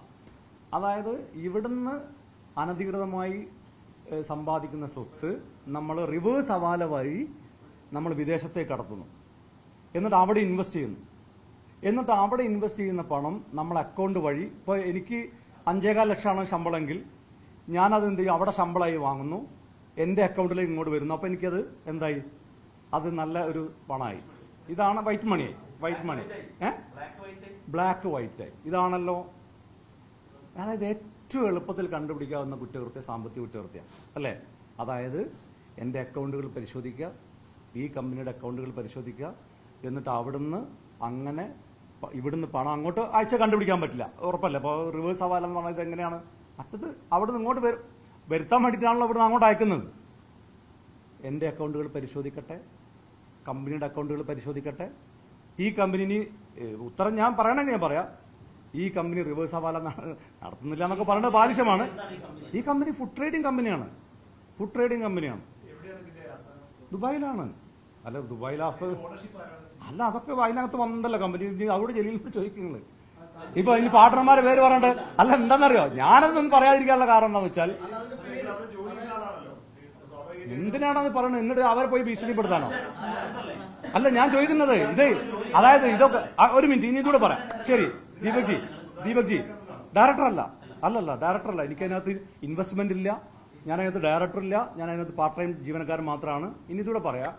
അതായത് ഇവിടുന്ന് അനധികൃതമായി സമ്പാദിക്കുന്ന സ്വത്ത് നമ്മൾ റിവേഴ്സ് ഹവാല വഴി നമ്മൾ വിദേശത്തേക്ക് കടത്തുന്നു. എന്നിട്ട് അവിടെ ഇൻവെസ്റ്റ് ചെയ്യുന്നു. എന്നിട്ട് അവിടെ ഇൻവെസ്റ്റ് ചെയ്യുന്ന പണം നമ്മൾ അക്കൗണ്ട് വഴി, ഇപ്പോൾ എനിക്ക് 5.25 ലക്ഷമാണ് ശമ്പളമെങ്കിൽ ഞാനത് എന്ത് ചെയ്യും, അവിടെ ശമ്പളമായി വാങ്ങുന്നു, എൻ്റെ അക്കൗണ്ടിലേക്ക് ഇങ്ങോട്ട് വരുന്നു. അപ്പോൾ എനിക്കത് എന്തായി? അത് നല്ല ഒരു പണമായി. ഇതാണ് വൈറ്റ് മണി. ബ്ലാക്ക് വൈറ്റായി. ഇതാണല്ലോ അതായത് ഏറ്റവും എളുപ്പത്തിൽ കണ്ടുപിടിക്കാവുന്ന കുറ്റകൃത്യം സാമ്പത്തിക കുറ്റകൃത്യം അല്ലേ? അതായത് എൻ്റെ അക്കൗണ്ടുകൾ പരിശോധിക്കുക, ഈ കമ്പനിയുടെ അക്കൗണ്ടുകൾ പരിശോധിക്കുക, എന്നിട്ട് അവിടുന്ന് അങ്ങനെ ഇവിടുന്ന് പണം അങ്ങോട്ട് അയച്ച കണ്ടുപിടിക്കാൻ പറ്റില്ല, ഉറപ്പല്ലേ? അപ്പോൾ റിവേഴ്സ് ഹവാല എന്ന് പറഞ്ഞത് എങ്ങനെയാണ്? മറ്റത് അവിടുന്ന് ഇങ്ങോട്ട് വരുത്താൻ വേണ്ടിയിട്ടാണല്ലോ ഇവിടുന്ന് അങ്ങോട്ട് അയക്കുന്നത്. എൻ്റെ അക്കൗണ്ടുകൾ പരിശോധിക്കട്ടെ, കമ്പനിയുടെ അക്കൗണ്ടുകൾ പരിശോധിക്കട്ടെ. ഈ കമ്പനി ഉത്തരം ഞാൻ പറയണമെങ്കിൽ ഞാൻ പറയാം, ഈ കമ്പനി റിവേഴ്സ് ഹവാല നടത്തുന്നില്ല എന്നൊക്കെ പറയുന്നത് ബാലിശമാണ്. ഈ കമ്പനി ഫുഡ് ട്രേഡിംഗ് കമ്പനിയാണ്. ദുബായിലാണ്. അല്ല ദുബായിലെ അവസ്ഥ അല്ല, അതൊക്കെ അതിനകത്ത് വന്നല്ലോ കമ്പനി. അവിടെ ജലീലിനോട് ചോദിക്കുന്നത്. ഇപ്പൊ ഇനി പാർട്ണർമാരെ പേര് പറയണ്ടേ? അല്ല എന്താണെന്നറിയോ, ഞാനതൊന്നും പറയാതിരിക്കാനുള്ള കാരണം എന്താണെന്ന് വെച്ചാൽ എന്തിനാണത് പറയുന്നത്? എന്നിട്ട് അവരെ പോയി ഭീഷണിപ്പെടുത്താനോ? അല്ല ഞാൻ ചോദിക്കുന്നത് അതായത് ഇതൊക്കെ ഒരു മിനിറ്റ് ഇനി ഇതൂടെ പറയാം. ശരി ദീപക് ജി ഡയറക്ടർ അല്ലല്ല ഡയറക്ടർ അല്ല. എനിക്കതിനകത്ത് ഇൻവെസ്റ്റ്മെന്റ് ഇല്ല, ഞാനതിനകത്ത് ഡയറക്ടർ ഇല്ല, ഞാൻ അതിനകത്ത് പാർട്ട് ടൈം ജീവനക്കാരൻ മാത്രമാണ്. ഇനി ഇതൂടെ പറയാം.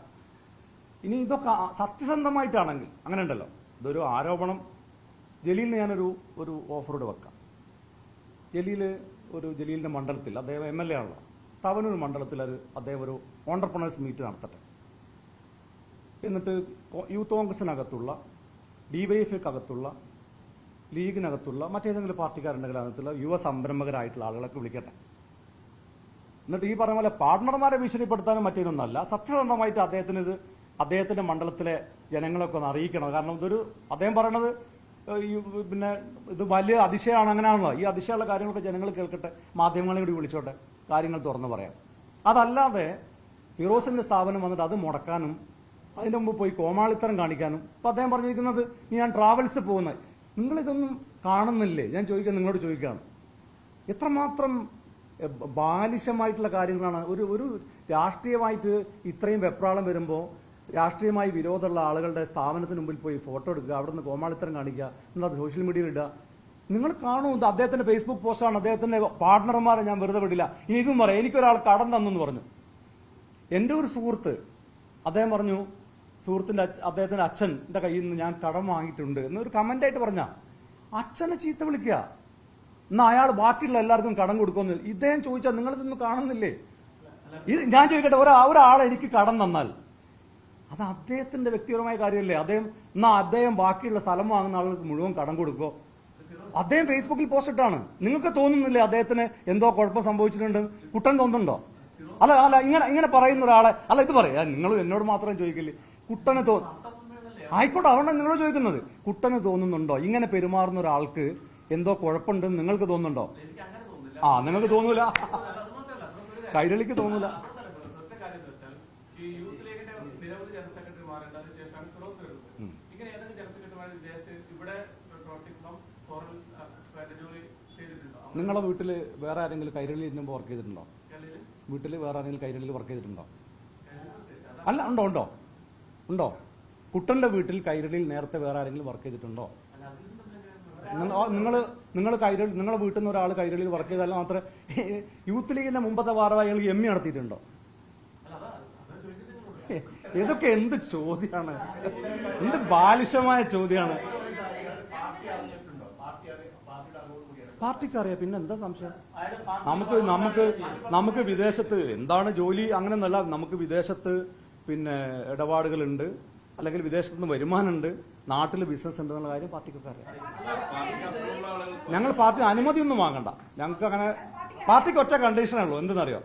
ഇനി ഇതൊക്കെ സത്യസന്ധമായിട്ടാണെങ്കിൽ അങ്ങനെ ഉണ്ടല്ലോ, ഇതൊരു ആരോപണം. ജലീലിന് ഞാനൊരു ഓഫറോട് വെക്കാം. ജലീലിന്റെ മണ്ഡലത്തിൽ അദ്ദേഹം MLA ആണല്ലോ, തവനൂർ മണ്ഡലത്തിൽ അദ്ദേഹം ഒരു ഓണ്ടർപ്രണേഴ്സ് മീറ്റ് നടത്തട്ടെ. എന്നിട്ട് യൂത്ത് കോൺഗ്രസിനകത്തുള്ള DYFIക്കകത്തുള്ള ലീഗിനകത്തുള്ള മറ്റേതെങ്കിലും പാർട്ടിക്കാരുണ്ടെങ്കിൽ അതിനകത്തുള്ള യുവ സംരംഭകരായിട്ടുള്ള ആളുകളൊക്കെ വിളിക്കട്ടെ. എന്നിട്ട് ഈ പറഞ്ഞ പോലെ പാർട്ണർമാരെ ഭീഷണിപ്പെടുത്താനും മറ്റേതൊന്നല്ല, സത്യസന്ധമായിട്ട് അദ്ദേഹത്തിന്റെ മണ്ഡലത്തിലെ ജനങ്ങളൊക്കെ ഒന്ന് അറിയിക്കണം. കാരണം അദ്ദേഹം പറയണത് പിന്നെ ഇത് വലിയ അതിശയമാണ്, അങ്ങനെയാണല്ലോ. ഈ അതിശയമുള്ള കാര്യങ്ങളൊക്കെ ജനങ്ങൾ കേൾക്കട്ടെ, മാധ്യമങ്ങളെ കൂടി വിളിച്ചോട്ടെ, കാര്യങ്ങൾ തുറന്നു പറയാം. അതല്ലാതെ ഫിറോസിന്റെ സ്ഥാപനം വന്നിട്ട് അത് മുടക്കാനും അതിന് മുമ്പ് പോയി കോമാളിത്തരം കാണിക്കാനും ഇപ്പൊ അദ്ദേഹം പറഞ്ഞിരിക്കുന്നത് ഞാൻ ട്രാവൽസ് പോകുന്നത്, നിങ്ങളിതൊന്നും കാണുന്നില്ലേ? ഞാൻ നിങ്ങളോട് ചോദിക്കുകയാണ്, എത്രമാത്രം ബാലിശമായിട്ടുള്ള കാര്യങ്ങളാണ്. ഒരു രാഷ്ട്രീയമായിട്ട് ഇത്രയും വെപ്രാളം വരുമ്പോൾ രാഷ്ട്രീയമായി വിരോധമുള്ള ആളുകളുടെ സ്ഥാപനത്തിന് മുമ്പിൽ പോയി ഫോട്ടോ എടുക്കുക, അവിടെ നിന്ന് കോമാളിത്തരം കാണിക്കുക, എന്നിട്ട് സോഷ്യൽ മീഡിയയിൽ ഇടുക. നിങ്ങൾ കാണൂ, അദ്ദേഹത്തിന്റെ ഫേസ്ബുക്ക് പോസ്റ്റാണ്. അദ്ദേഹത്തിന്റെ പാർട്ണർമാരെ ഞാൻ വെറുതെ വിടില്ല. ഇനി ഇതും പറയാം, എനിക്കൊരാൾ കടം തന്നെന്ന് പറഞ്ഞു. എൻ്റെ ഒരു സുഹൃത്ത് അദ്ദേഹം പറഞ്ഞു അദ്ദേഹത്തിന്റെ അച്ഛന്റെ കയ്യിൽ നിന്ന് ഞാൻ കടം വാങ്ങിയിട്ടുണ്ട് എന്നൊരു കമന്റായിട്ട് പറഞ്ഞ അച്ഛനെ ചീത്ത വിളിക്കുക. എന്നാ അയാൾ ബാക്കിയുള്ള എല്ലാവർക്കും കടം കൊടുക്കുമെന്ന് ഇദ്ദേഹം ചോദിച്ചാൽ നിങ്ങളിതൊന്നും കാണുന്നില്ലേ? ഞാൻ ചോദിക്കട്ടെ, ഒരാളെ എനിക്ക് കടം തന്നാൽ അത് അദ്ദേഹത്തിന്റെ വ്യക്തിപരമായ കാര്യമല്ലേ? അദ്ദേഹം ബാക്കിയുള്ള സ്ഥലം വാങ്ങുന്ന ആളുകൾക്ക് മുഴുവൻ കടം കൊടുക്കോ? അദ്ദേഹം ഫേസ്ബുക്കിൽ പോസ്റ്റ് ഇട്ടാണ്. നിങ്ങൾക്ക് തോന്നുന്നില്ലേ അദ്ദേഹത്തിന് എന്തോ കുഴപ്പം സംഭവിച്ചിട്ടുണ്ട്? കുട്ടൻ തോന്നുന്നുണ്ടോ? അല്ല ഇങ്ങനെ പറയുന്ന ഒരാളെ ഇത് പറയാ നിങ്ങൾ എന്നോട് മാത്രം ചോദിക്കില്ലേ? കുട്ടന് ആയിക്കോട്ടെ, അതുകൊണ്ടാണ് നിങ്ങളോട് ചോദിക്കുന്നത്. കുട്ടന് തോന്നുന്നുണ്ടോ ഇങ്ങനെ പെരുമാറുന്ന ഒരാൾക്ക് എന്തോ കുഴപ്പമുണ്ടെന്ന് നിങ്ങൾക്ക് തോന്നുന്നുണ്ടോ? നിങ്ങൾക്ക് തോന്നൂല, കൈരളിക്ക് തോന്നൂല. നിങ്ങളെ വീട്ടില് വേറെ ആരെങ്കിലും കൈരളി ഇരുന്നുമ്പോ വർക്ക് ചെയ്തിട്ടുണ്ടോ? വീട്ടില് വേറെ ആരെങ്കിലും കൈരളിയിൽ വർക്ക് ചെയ്തിട്ടുണ്ടോ? അല്ല, ഉണ്ടോ? കുട്ടന്റെ വീട്ടിൽ കൈരളിയിൽ നേരത്തെ വേറെ ആരെങ്കിലും വർക്ക് ചെയ്തിട്ടുണ്ടോ? നിങ്ങളെ വീട്ടിൽ നിന്ന് ഒരാൾ കൈരളിയിൽ വർക്ക് ചെയ്താലും മാത്രമേ യൂത്ത് ലീഗിന്റെ മുമ്പത്തെ ഭാരവാഹി അയാൾ എം എ നടത്തിയിട്ടുണ്ടോ? ഇതൊക്കെ എന്ത് ചോദ്യമാണ്? എന്ത് ബാലിശമായ ചോദ്യമാണ്. പാർട്ടിക്ക് അറിയാം, പിന്നെ എന്താ സംശയം? നമുക്ക് വിദേശത്ത് എന്താണ് ജോലി അങ്ങനെയൊന്നല്ല. നമുക്ക് വിദേശത്ത് പിന്നെ ഇടപാടുകളുണ്ട്, അല്ലെങ്കിൽ വിദേശത്ത് നിന്ന് വരുമാനമുണ്ട്, നാട്ടിൽ ബിസിനസ് ഉണ്ട് എന്നുള്ള കാര്യം പാർട്ടിക്കൊക്കെ അറിയാം. ഞങ്ങൾ പാർട്ടി അനുമതിയൊന്നും വാങ്ങണ്ട. ഞങ്ങൾക്ക് അങ്ങനെ പാർട്ടിക്ക് ഒറ്റ കണ്ടീഷനേ ഉള്ളൂ. എന്തെന്നറിയോ?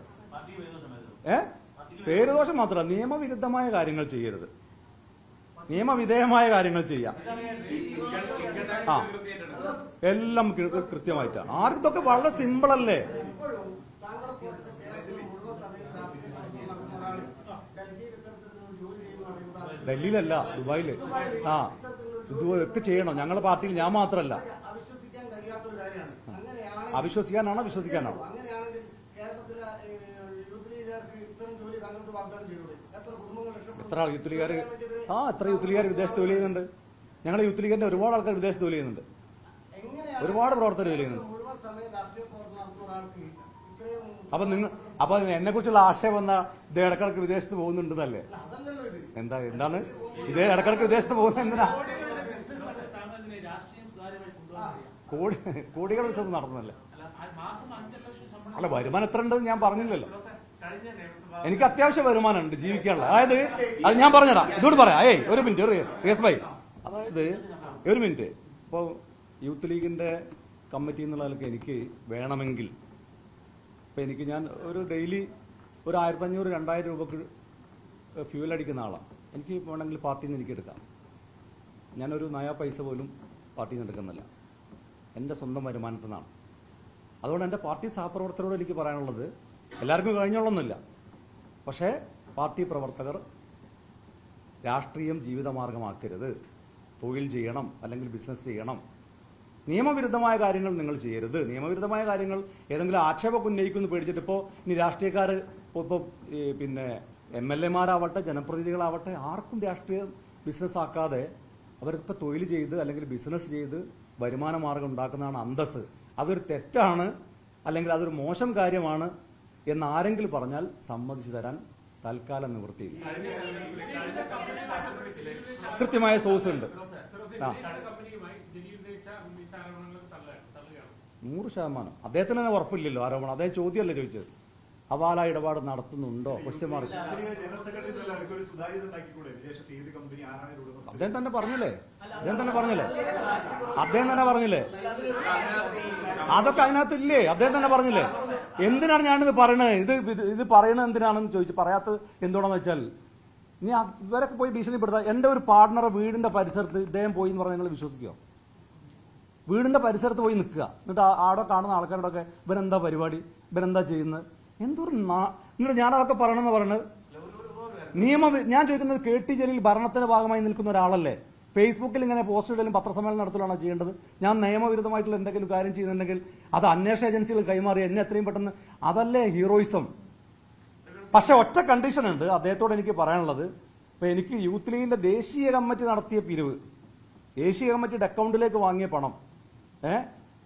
പേരുദോഷം മാത്രമല്ല, നിയമവിരുദ്ധമായ കാര്യങ്ങൾ ചെയ്യരുത്, നിയമവിധേയമായ കാര്യങ്ങൾ ചെയ്യാം. എല്ലാം കൃത്യമായിട്ടാണ്. ആർക്കൊക്കെ വളരെ സിമ്പിൾ അല്ലേ? ഡൽഹിയിലല്ല, ദുബായില്. ഇതൊക്കെ ചെയ്യണം. ഞങ്ങളുടെ പാർട്ടിയിൽ ഞാൻ മാത്രമല്ല. അവിശ്വസിക്കാനാണോ വിശ്വസിക്കാനാണോ? എത്ര യൂത്ത് ലീഗുകാർ വിദേശത്ത് ജോലി ചെയ്യുന്നുണ്ട്. ഞങ്ങളുടെ യൂത്ത് ലീഗിന്റെ ഒരുപാട് ആൾക്കാർ വിദേശത്ത് ജോലി ചെയ്യുന്നുണ്ട്. ഒരുപാട് പ്രവർത്തകർ ജോലി ചെയ്യുന്നുണ്ട്. അപ്പൊ എന്നെ കുറിച്ചുള്ള ആശയം വന്ന ഇത് ഇടക്കിടക്ക് വിദേശത്ത് പോകുന്നുണ്ടെന്നല്ലേ? എന്താണ് ഇത് ഇടക്കിടക്ക് വിദേശത്ത് പോകുന്നത്? എന്തിനാ? കോടികൾ ബിസിനസ് നടത്തുന്നല്ലേ? അല്ല, വരുമാനം എത്ര ഉണ്ടെന്ന് ഞാൻ പറഞ്ഞില്ലല്ലോ. എനിക്ക് അത്യാവശ്യം വരുമാനം ഉണ്ട് ജീവിക്കാനുള്ള. അതായത് അത് ഞാൻ പറഞ്ഞുതരാം, ഇതോട് പറയാം. ഒരു മിനിറ്റ് ബൈ. അതായത് ഒരു മിനിറ്റ്. ഇപ്പൊ യൂത്ത് ലീഗിന്റെ കമ്മിറ്റി എന്നുള്ളതൊക്കെ എനിക്ക് വേണമെങ്കിൽ ഇപ്പൊ ഞാൻ ഒരു ഡെയിലി ഒരു 1500-2000 രൂപക്ക് ഫ്യൂൽ അടിക്കുന്ന ആളാണ്. എനിക്ക് വേണമെങ്കിൽ പാർട്ടിയിൽ നിന്ന് എനിക്ക് എടുക്കാം. ഞാനൊരു നയാ പൈസ പോലും പാർട്ടിയിൽ നിന്ന് എടുക്കുന്നില്ല, എൻ്റെ സ്വന്തം വരുമാനത്തിൽ നിന്നാണ്. അതുകൊണ്ട് എൻ്റെ പാർട്ടി സഹപ്രവർത്തകരോട് എനിക്ക് പറയാനുള്ളത്, എല്ലാവർക്കും കഴിഞ്ഞോളൊന്നുമില്ല, പക്ഷേ പാർട്ടി പ്രവർത്തകർ രാഷ്ട്രീയം ജീവിതമാർഗമാക്കരുത്. തൊഴിൽ ചെയ്യണം, അല്ലെങ്കിൽ ബിസിനസ് ചെയ്യണം. നിയമവിരുദ്ധമായ കാര്യങ്ങൾ നിങ്ങൾ ചെയ്യരുത്. നിയമവിരുദ്ധമായ കാര്യങ്ങൾ ഏതെങ്കിലും ആക്ഷേപമൊക്കെ ഉന്നയിക്കുമെന്ന് പേടിച്ചിട്ട് ഇപ്പോൾ ഇനി രാഷ്ട്രീയക്കാർ ഇപ്പോൾ പിന്നെ MLA-മാരാവട്ടെ ജനപ്രതിനിധികളാവട്ടെ ആർക്കും രാഷ്ട്രീയം ബിസിനസ് ആക്കാതെ അവരിപ്പോൾ തൊഴിൽ ചെയ്ത് അല്ലെങ്കിൽ ബിസിനസ് ചെയ്ത് വരുമാന മാർഗം ഉണ്ടാക്കുന്നതാണ് അന്തസ്. അതൊരു തെറ്റാണ്, അല്ലെങ്കിൽ അതൊരു മോശം കാര്യമാണ് എന്ന് ആരെങ്കിലും പറഞ്ഞാൽ സമ്മതിച്ചു തരാൻ തൽക്കാലം നിവൃത്തിയില്ല. കൃത്യമായ സോഴ്സ് ഉണ്ട്. 100%. അദ്ദേഹത്തിന് തന്നെ ഉറപ്പില്ലല്ലോ ആരോപണം. അദ്ദേഹം ചോദ്യമല്ലേ ചോദിച്ചത്? ഹവാല ഇടപാട് നടത്തുന്നുണ്ടോ? Question mark. അദ്ദേഹം തന്നെ പറഞ്ഞില്ലേ? അതൊക്കെ അതിനകത്തില്ലേ? അദ്ദേഹം തന്നെ പറഞ്ഞില്ലേ? എന്തിനാണ് ഞാനിത് പറയണത്? ഇത് പറയണത് എന്തിനാണെന്ന് ചോദിച്ചു. പറയാത്തത് എന്തുകൊണ്ടെന്ന് വെച്ചാൽ, ഇനി ഇവരൊക്കെ പോയി ഭീഷണിപ്പെടുത്താം. എന്റെ ഒരു പാർട്ണറെ വീടിന്റെ പരിസരത്ത് ഇദ്ദേഹം പോയി എന്ന് പറഞ്ഞാൽ നിങ്ങൾ വിശ്വസിക്കുമോ? വീടിന്റെ പരിസരത്ത് പോയി നിൽക്കുക, എന്നിട്ട് ആടെ കാണുന്ന ആൾക്കാരോടൊക്കെ ഇവരെന്താ പരിപാടി, ഇവരെന്താ ചെയ്യുന്നത്, എന്തൊരു നിങ്ങൾ ഞാനതൊക്കെ പറയണമെന്ന് പറയുന്നത് ഞാൻ ചോദിക്കുന്നത്, KT ജലീൽ ഭരണത്തിന്റെ ഭാഗമായി നിൽക്കുന്ന ഒരാളല്ലേ? ഫേസ്ബുക്കിൽ ഇങ്ങനെ പോസ്റ്റ് ഇടലും പത്രസമ്മേളനം നടത്തലാണോ ചെയ്യേണ്ടത്? ഞാൻ നിയമവിരുദ്ധമായിട്ടുള്ള എന്തെങ്കിലും കാര്യം ചെയ്യുന്നുണ്ടെങ്കിൽ അത് അന്വേഷണ ഏജൻസികൾ കൈമാറി എന്നെ എത്രയും പെട്ടെന്ന്, അതല്ലേ ഹീറോയിസം? പക്ഷെ ഒറ്റ കണ്ടീഷൻ ഉണ്ട് അദ്ദേഹത്തോട് എനിക്ക് പറയാനുള്ളത്. ഇപ്പൊ എനിക്ക് യൂത്ത് ലീഗിന്റെ ദേശീയ കമ്മിറ്റി നടത്തിയ പിരിവ്, ദേശീയ കമ്മിറ്റിയുടെ അക്കൗണ്ടിലേക്ക് വാങ്ങിയ പണം,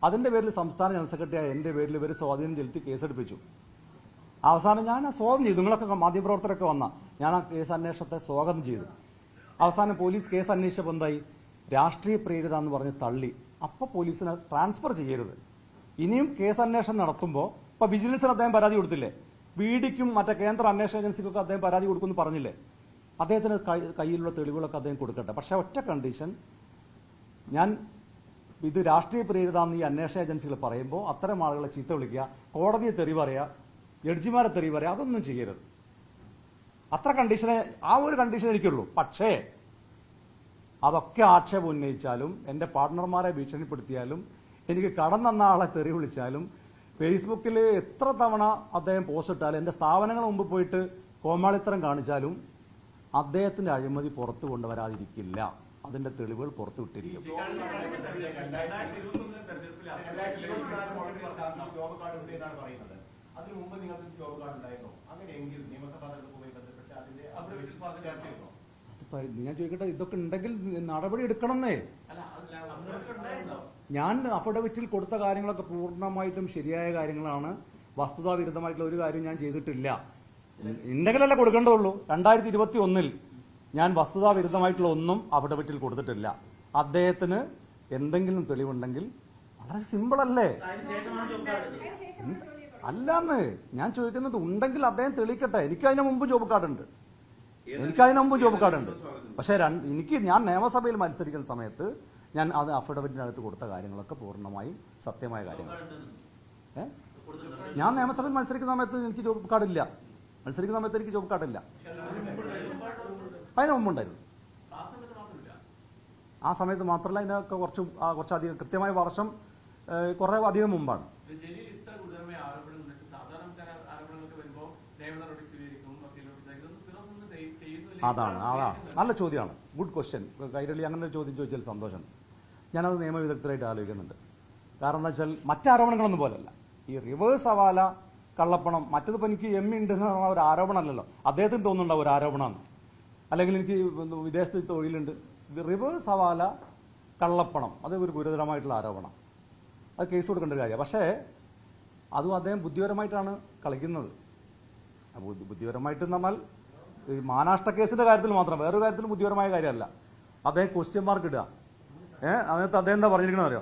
അതിന്റെ പേരിൽ സംസ്ഥാന ജനറൽ സെക്രട്ടറിയായ എന്റെ പേരിൽ ഇവർ സ്വാധീനം ചെലുത്തി കേസെടുപ്പിച്ചു. അവസാനം ഞാൻ സ്വാഗതം ചെയ്തു. നിങ്ങളൊക്കെ മാധ്യമപ്രവർത്തകരൊക്കെ വന്ന ഞാൻ ആ കേസ് അന്വേഷണത്തെ സ്വാഗതം ചെയ്തു. അവസാനം പോലീസ് കേസ് അന്വേഷിച്ചപ്പോൾ എന്തായി? രാഷ്ട്രീയ പ്രേരിത എന്ന് പറഞ്ഞ് തള്ളി. അപ്പോൾ പോലീസിനെ ട്രാൻസ്ഫർ ചെയ്യരുത്. ഇനിയും കേസ് അന്വേഷണം നടത്തുമ്പോൾ ഇപ്പൊ വിജിലൻസിന് അദ്ദേഹം പരാതി കൊടുത്തില്ലേ? ബിഡിക്കും മറ്റേ കേന്ദ്ര അന്വേഷണ ഏജൻസിക്കൊക്കെ അദ്ദേഹം പരാതി കൊടുക്കുമെന്ന് പറഞ്ഞില്ലേ? അദ്ദേഹത്തിന് കയ്യിലുള്ള തെളിവുകളൊക്കെ അദ്ദേഹം കൊടുക്കട്ടെ. പക്ഷെ ഒറ്റ കണ്ടീഷൻ, ഞാൻ ഇത് രാഷ്ട്രീയ പ്രേരിതാന്ന് ഈ അന്വേഷണ ഏജൻസികൾ പറയുമ്പോൾ അത്തരം ആളുകളെ ചീത്ത വിളിക്കുക, കോടതിയെ തെറി പറയുക, ജഡ്ജിമാരെ തെറി പറയുക, അതൊന്നും ചെയ്യരുത്. അത്ര കണ്ടീഷനെ, ആ ഒരു കണ്ടീഷൻ എനിക്കുള്ളൂ. പക്ഷേ അതൊക്കെ ആക്ഷേപം ഉന്നയിച്ചാലും എന്റെ പാർട്ട്ണർമാരെ ഭീഷണിപ്പെടുത്തിയാലും എനിക്ക് കടം തന്ന ആളെ തെറി വിളിച്ചാലും ഫേസ്ബുക്കിൽ എത്ര തവണ അദ്ദേഹം പോസ്റ്റ് ഇട്ടാലും എന്റെ സ്ഥാപനങ്ങൾ മുമ്പ് പോയിട്ട് കോമാളിത്തരം കാണിച്ചാലും അദ്ദേഹത്തിന്റെ അഴിമതി പുറത്തു കൊണ്ടുവരാതിരിക്കില്ല. അതിന്റെ തെളിവുകൾ പുറത്തു വിട്ടിരിക്കും. അതിനു മുമ്പ് നിങ്ങൾക്ക് ജോബ് കാർഡ് ഉണ്ടായിരുന്നോ? അങ്ങനെയെങ്കിൽ നിയമസഭാ തെരഞ്ഞെടുപ്പുമായി ബന്ധപ്പെട്ട് അതിന്റെ അബ്രിവേറ്റിൽ പറഞ്ഞ ചേർത്തിരുന്നോ? ഞാൻ ചോദിക്കട്ടെ, ഇതൊക്കെ ഉണ്ടെങ്കിൽ നടപടി എടുക്കണമെന്നേ. ഞാൻ അഫിഡവിറ്റിൽ കൊടുത്ത കാര്യങ്ങളൊക്കെ പൂർണ്ണമായിട്ടും ശരിയായ കാര്യങ്ങളാണ്. വസ്തുതാ വിരുദ്ധമായിട്ടുള്ള ഒരു കാര്യം ഞാൻ ചെയ്തിട്ടില്ല. ഉണ്ടെങ്കിലല്ലേ കൊടുക്കേണ്ടതുള്ളൂ. 2021 ഞാൻ വസ്തുതാ വിരുദ്ധമായിട്ടുള്ള ഒന്നും അഫിഡവിറ്റിൽ കൊടുത്തിട്ടില്ല. അദ്ദേഹത്തിന് എന്തെങ്കിലും തെളിവുണ്ടെങ്കിൽ വളരെ സിമ്പിൾ അല്ലേ? അല്ലാന്ന് ഞാൻ ചോദിക്കുന്നത്, ഉണ്ടെങ്കിൽ അദ്ദേഹം തെളിയിക്കട്ടെ. എനിക്ക് അതിന് മുമ്പ് ജോബ് കാർഡ് ഉണ്ട്. പക്ഷെ ഞാൻ നിയമസഭയിൽ മത്സരിക്കുന്ന സമയത്ത് ഞാൻ അത് അഫിഡവിറ്റിനകത്ത് കൊടുത്ത കാര്യങ്ങളൊക്കെ പൂർണ്ണമായും സത്യമായ കാര്യങ്ങൾ. ഞാൻ നിയമസഭയിൽ മത്സരിക്കുന്ന സമയത്ത് എനിക്ക് ജോബ് കാർഡില്ല. അതിന് മുമ്പുണ്ടായിരുന്നു. ആ സമയത്ത് മാത്രമല്ല, അതിനൊക്കെ കുറച്ചധികം കൃത്യമായ വർഷം കുറെ അധികം മുമ്പാണ്. അതാണ് നല്ല ചോദ്യമാണ്. Good question. കൈരളി അങ്ങനെ ഒരു ചോദ്യം ചോദിച്ചാൽ സന്തോഷം. ഞാനത് നിയമവിദഗ്ധരായിട്ട് ആലോചിക്കുന്നുണ്ട്. കാരണം എന്താ വെച്ചാൽ മറ്റാരോപണങ്ങളൊന്നും പോലല്ല. ഈ റിവേഴ്സ് ഹവാല കള്ളപ്പണം, മറ്റതിപ്പോൾ എനിക്ക് ഉണ്ടെന്ന് ഒരു ആരോപണമല്ലല്ലോ. അദ്ദേഹത്തിന് തോന്നുന്നുണ്ടാവും ഒരു ആരോപണമാണ്, അല്ലെങ്കിൽ എനിക്ക് വിദേശത്ത് തൊഴിലുണ്ട്. റിവേഴ്സ് ഹവാല കള്ളപ്പണം അത് ഒരു ഗുരുതരമായിട്ടുള്ള ആരോപണം. അത് കേസ് കൊടുക്കേണ്ട ഒരു കാര്യമാണ്. പക്ഷേ അതും അദ്ദേഹം ബുദ്ധിപരമായിട്ടാണ് കളിക്കുന്നത്. ബുദ്ധിപരമായിട്ട് എന്ന് പറഞ്ഞാൽ ഈ മാനാഷ്ട കേസിന്റെ കാര്യത്തിൽ മാത്രം, വേറൊരു കാര്യത്തിൽ ബുദ്ധിപരമായ കാര്യമല്ല. അദ്ദേഹം ക്വസ്റ്റ്യൻ മാർക്ക് ഇടുക. അതിനകത്ത് അദ്ദേഹം എന്താ പറഞ്ഞിരിക്കണമെന്ന് അറിയോ?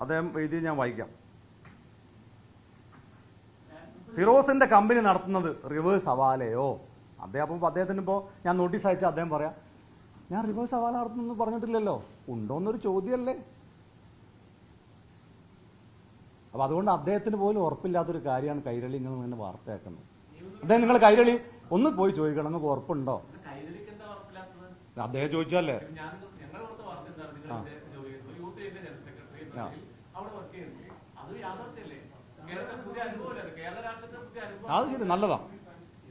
അദ്ദേഹം എഴുതി, ഞാൻ വായിക്കാം. ഫിറോസിന്റെ കമ്പനി നടത്തുന്നത് റിവേഴ്സ് ഹവാലയോ? അദ്ദേഹത്തിന് ഇപ്പോ ഞാൻ നോട്ടീസ് അയച്ചാൽ അദ്ദേഹം പറയാം, ഞാൻ റിവേഴ്സ് ഹവാല നടത്തുന്നു പറഞ്ഞിട്ടില്ലല്ലോ. ഉണ്ടോന്നൊരു ചോദ്യമല്ലേ? അപ്പൊ അതുകൊണ്ട് അദ്ദേഹത്തിന് പോലും ഉറപ്പില്ലാത്തൊരു കാര്യമാണ് കൈരളി നിങ്ങൾ തന്നെ വാർത്തയാക്കുന്നത്. അദ്ദേഹം നിങ്ങൾ കൈരളി ഒന്ന് പോയി ചോദിക്കണം, നിങ്ങൾക്ക് ഉറപ്പുണ്ടോ? അദ്ദേഹം ചോദിച്ചല്ലേ. അത് ശരി, നല്ലതാ.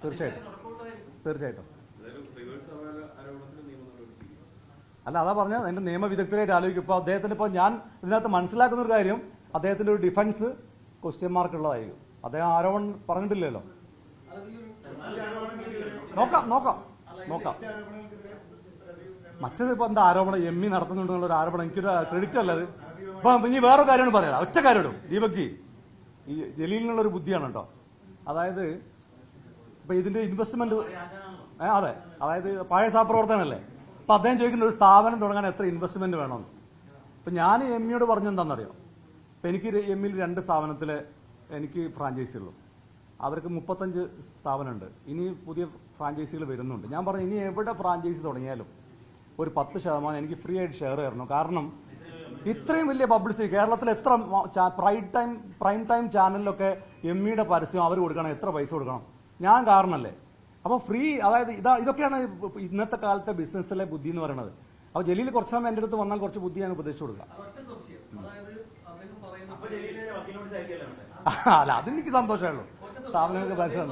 തീർച്ചയായിട്ടും. അല്ല, അതാ പറഞ്ഞ എന്റെ നിയമവിദഗ്ധരായിട്ട് ആലോചിക്കും. ഇപ്പൊ അദ്ദേഹത്തിന് ഇപ്പൊ ഞാൻ ഇതിനകത്ത് മനസ്സിലാക്കുന്ന ഒരു കാര്യം, അദ്ദേഹത്തിന്റെ ഒരു ഡിഫൻസ് ക്വസ്റ്റ്യൻ മാർക്ക് ഉള്ളതായിരിക്കും. അദ്ദേഹം ആരോപണം പറഞ്ഞിട്ടില്ലല്ലോ. നോക്കാം. മറ്റേത് ഇപ്പൊ എന്താ ആരോപണം? നടത്തുന്നുണ്ടെന്നുള്ള ഒരു ആരോപണം. എനിക്കൊരു ക്രെഡിറ്റ് അല്ലത്. ഇപ്പൊ ഇനി വേറെ കാര്യമാണ് പറയാം. ഒറ്റ കാര്യം ഇടും ദീപക് ജി, ഈ ജലീലിനുള്ള ഒരു ബുദ്ധിയാണ് കേട്ടോ. അതായത് ഇപ്പൊ ഇതിന്റെ ഇൻവെസ്റ്റ്മെന്റ്, അതെ, അതായത് പഴയ സഹപ്രവർത്തനല്ലേ. അപ്പൊ അദ്ദേഹം ചോദിക്കുന്ന ഒരു സ്ഥാപനം തുടങ്ങാൻ എത്ര ഇൻവെസ്റ്റ്മെന്റ് വേണമെന്ന്. ഇപ്പൊ ഞാൻ എമ്മിയോട് പറഞ്ഞു എന്താണെന്നറിയോ? ഇപ്പൊ എനിക്ക് എമ്മിൽ 2 സ്ഥാപനത്തിലെ എനിക്ക് ഫ്രാഞ്ചൈസി ഉള്ളൂ. അവർക്ക് 35 സ്ഥാപനമുണ്ട്. ഇനി പുതിയ ഫ്രാഞ്ചൈസികൾ വരുന്നുണ്ട്. ഞാൻ പറഞ്ഞു, ഇനി എവിടെ ഫ്രാഞ്ചൈസി തുടങ്ങിയാലും ഒരു 10% എനിക്ക് ഫ്രീ ആയിട്ട് ഷെയർ തരണം. കാരണം ഇത്രയും വലിയ പബ്ലിസിറ്റി കേരളത്തിൽ എത്ര പ്രൈം ടൈം ചാനലിലൊക്കെ എമ്മിയുടെ പരസ്യം അവർ കൊടുക്കണം, എത്ര പൈസ കൊടുക്കണം? ഞാൻ കാരണല്ലേ. അപ്പൊ ഫ്രീ, അതായത് ഇതൊക്കെയാണ് ഇന്നത്തെ കാലത്തെ ബിസിനസ്സിലെ ബുദ്ധി എന്ന് പറയുന്നത്. അപ്പൊ ജലീൽ കുറച്ച് സമയം എന്റെ അടുത്ത് വന്നാൽ കുറച്ച് ബുദ്ധി ഞാൻ ഉപദേശിച്ചു കൊടുക്കാം. അല്ല, അതെനിക്ക് സന്തോഷമുള്ളൂ. സ്ഥാപനങ്ങൾക്ക് പരസ്യം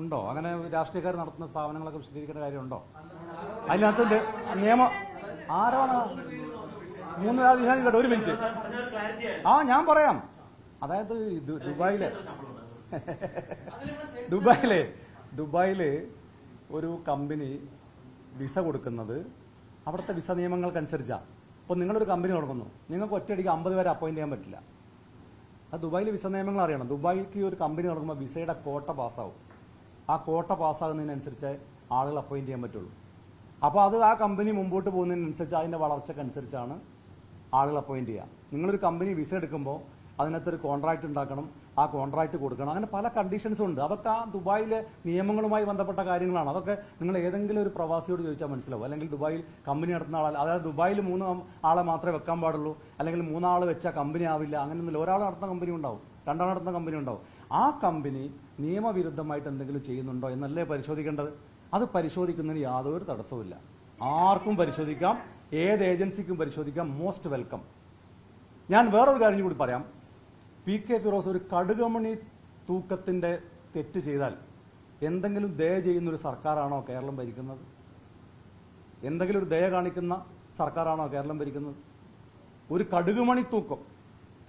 ഉണ്ടോ? അങ്ങനെ രാഷ്ട്രീയക്കാർ നടത്തുന്ന സ്ഥാപനങ്ങളൊക്കെ വിശദീകരിക്കേണ്ട കാര്യമുണ്ടോ? അതിനകത്ത് നിയമം ആരാണ്? 3 പേർ ഞാൻ കേട്ടോ, ഒരു മിനിറ്റ്. ഞാൻ പറയാം. അതായത് ദുബായില് ഒരു കമ്പനി വിസ കൊടുക്കുന്നത് അവിടുത്തെ വിസ നിയമങ്ങൾക്കനുസരിച്ചാണ്. ഇപ്പോൾ നിങ്ങളൊരു കമ്പനി തുടങ്ങുന്നു, നിങ്ങൾക്ക് ഒറ്റയടിക്ക് 50 പേരെ അപ്പോയിന്റ് ചെയ്യാൻ പറ്റില്ല. അത് ദുബായിലെ വിസ നിയമങ്ങൾ അറിയണം. ദുബായിക്ക് ഒരു കമ്പനി തുടങ്ങുമ്പോൾ വിസയുടെ കോട്ട പാസ്സാവും. ആ കോട്ട പാസ്സാകുന്നതിനനുസരിച്ച് ആളുകൾ അപ്പോയിന്റ് ചെയ്യാൻ പറ്റുള്ളൂ. അപ്പോൾ അത് ആ കമ്പനി മുമ്പോട്ട് പോകുന്നതിനനുസരിച്ച് അതിന്റെ വളർച്ചക്കനുസരിച്ചാണ് ആളുകൾ അപ്പോയിന്റ് ചെയ്യുക. നിങ്ങളൊരു കമ്പനി വിസ എടുക്കുമ്പോൾ അതിനകത്തൊരു കോൺട്രാക്ട് ഉണ്ടാക്കണം, ആ കോൺട്രാക്ട് കൊടുക്കണം. അങ്ങനെ പല കണ്ടീഷൻസും ഉണ്ട്. അതൊക്കെ ആ ദുബായിലെ നിയമങ്ങളുമായി ബന്ധപ്പെട്ട കാര്യങ്ങളാണ്. അതൊക്കെ നിങ്ങൾ ഏതെങ്കിലും ഒരു പ്രവാസിയോട് ചോദിച്ചാൽ മനസ്സിലാവും. അല്ലെങ്കിൽ ദുബായിൽ കമ്പനി നടത്തുന്ന ആളല്ല. അതായത് ദുബായിൽ 3 ആളെ മാത്രമേ വെക്കാൻ പാടുള്ളൂ, അല്ലെങ്കിൽ 3 ആൾ വെച്ചാൽ കമ്പനി ആവില്ല. അങ്ങനെയൊന്നുമില്ല. ഒരാൾ നടത്തുന്ന കമ്പനി ഉണ്ടാവും, 2 ആൾ നടത്തുന്ന കമ്പനി ഉണ്ടാവും. ആ കമ്പനി നിയമവിരുദ്ധമായിട്ട് എന്തെങ്കിലും ചെയ്യുന്നുണ്ടോ എന്നല്ലേ പരിശോധിക്കേണ്ടത്. അത് പരിശോധിക്കുന്നതിന് യാതൊരു തടസ്സവുമില്ല. ആർക്കും പരിശോധിക്കാം, ഏത് ഏജൻസിക്കും പരിശോധിക്കാം. Most welcome. ഞാൻ വേറൊരു കാര്യം കൂടി പറയാം. PK ഫിറോസ് ഒരു കടുകമണി തൂക്കത്തിന്റെ തെറ്റ് ചെയ്താൽ എന്തെങ്കിലും ദയ ചെയ്യുന്നൊരു സർക്കാരാണോ കേരളം ഭരിക്കുന്നത്? എന്തെങ്കിലും ഒരു ദയ കാണിക്കുന്ന സർക്കാരാണോ കേരളം ഭരിക്കുന്നത്? ഒരു കടുകുമണി തൂക്കം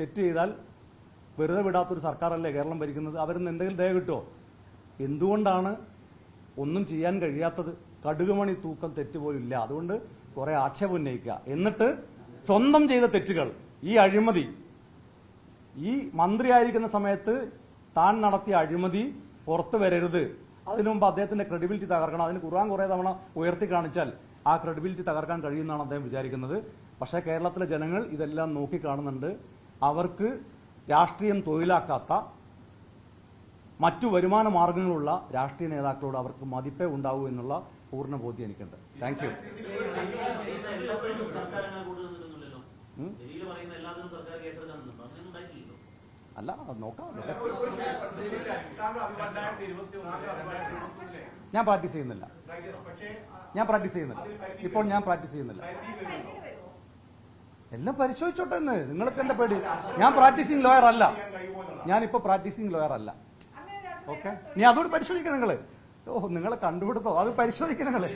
തെറ്റ് ചെയ്താൽ വെറുതെ വിടാത്തൊരു സർക്കാരല്ലേ കേരളം ഭരിക്കുന്നത്? അവരിന്ന് എന്തെങ്കിലും ദയ കിട്ടുമോ? എന്തുകൊണ്ടാണ് ഒന്നും ചെയ്യാൻ കഴിയാത്തത്? കടുകുമണി തൂക്കം തെറ്റ് പോലും ഇല്ല. അതുകൊണ്ട് കുറെ ആക്ഷേപം ഉന്നയിക്കുക, എന്നിട്ട് സ്വന്തം ചെയ്ത തെറ്റുകൾ, ഈ അഴിമതി, ഈ മന്ത്രിയായിരിക്കുന്ന സമയത്ത് താൻ നടത്തിയ അഴിമതി പുറത്തു വരരുത്, അതിനു മുമ്പ് അദ്ദേഹത്തിന്റെ ക്രെഡിബിലിറ്റി തകർക്കണം. അതിന് കുറെ തവണ ഉയർത്തി കാണിച്ചാൽ ആ ക്രെഡിബിലിറ്റി തകർക്കാൻ കഴിയുമെന്നാണ് അദ്ദേഹം വിചാരിക്കുന്നത്. പക്ഷേ കേരളത്തിലെ ജനങ്ങൾ ഇതെല്ലാം നോക്കിക്കാണുന്നുണ്ട്. അവർക്ക് രാഷ്ട്രീയം തൊഴിലാക്കാത്ത മറ്റു വരുമാന മാർഗങ്ങളുള്ള രാഷ്ട്രീയ നേതാക്കളോട് അവർക്ക് മതിപ്പേ ഉണ്ടാവൂ എന്നുള്ള പൂർണ്ണ ബോധ്യം എനിക്കുണ്ട്. Thank you. അല്ല, നോക്കാം. ഞാൻ പ്രാക്ടീസ് ചെയ്യുന്നില്ല. ഇപ്പോൾ ഞാൻ പ്രാക്ടീസ് ചെയ്യുന്നില്ല. എല്ലാം പരിശോധിച്ചോട്ടെ എന്ന്. നിങ്ങൾക്ക് എന്താ പേടി? ഞാൻ പ്രാക്ടീസിങ് ലോയർ അല്ല. ഞാനിപ്പോ പ്രാക്ടീസിങ് ലോയർ അല്ല. ഓക്കെ, നീ അതോട് പരിശോധിക്കുക. നിങ്ങള് നിങ്ങളെ കണ്ടുപിടുത്തോ അത് പരിശോധിക്കുക നിങ്ങള്.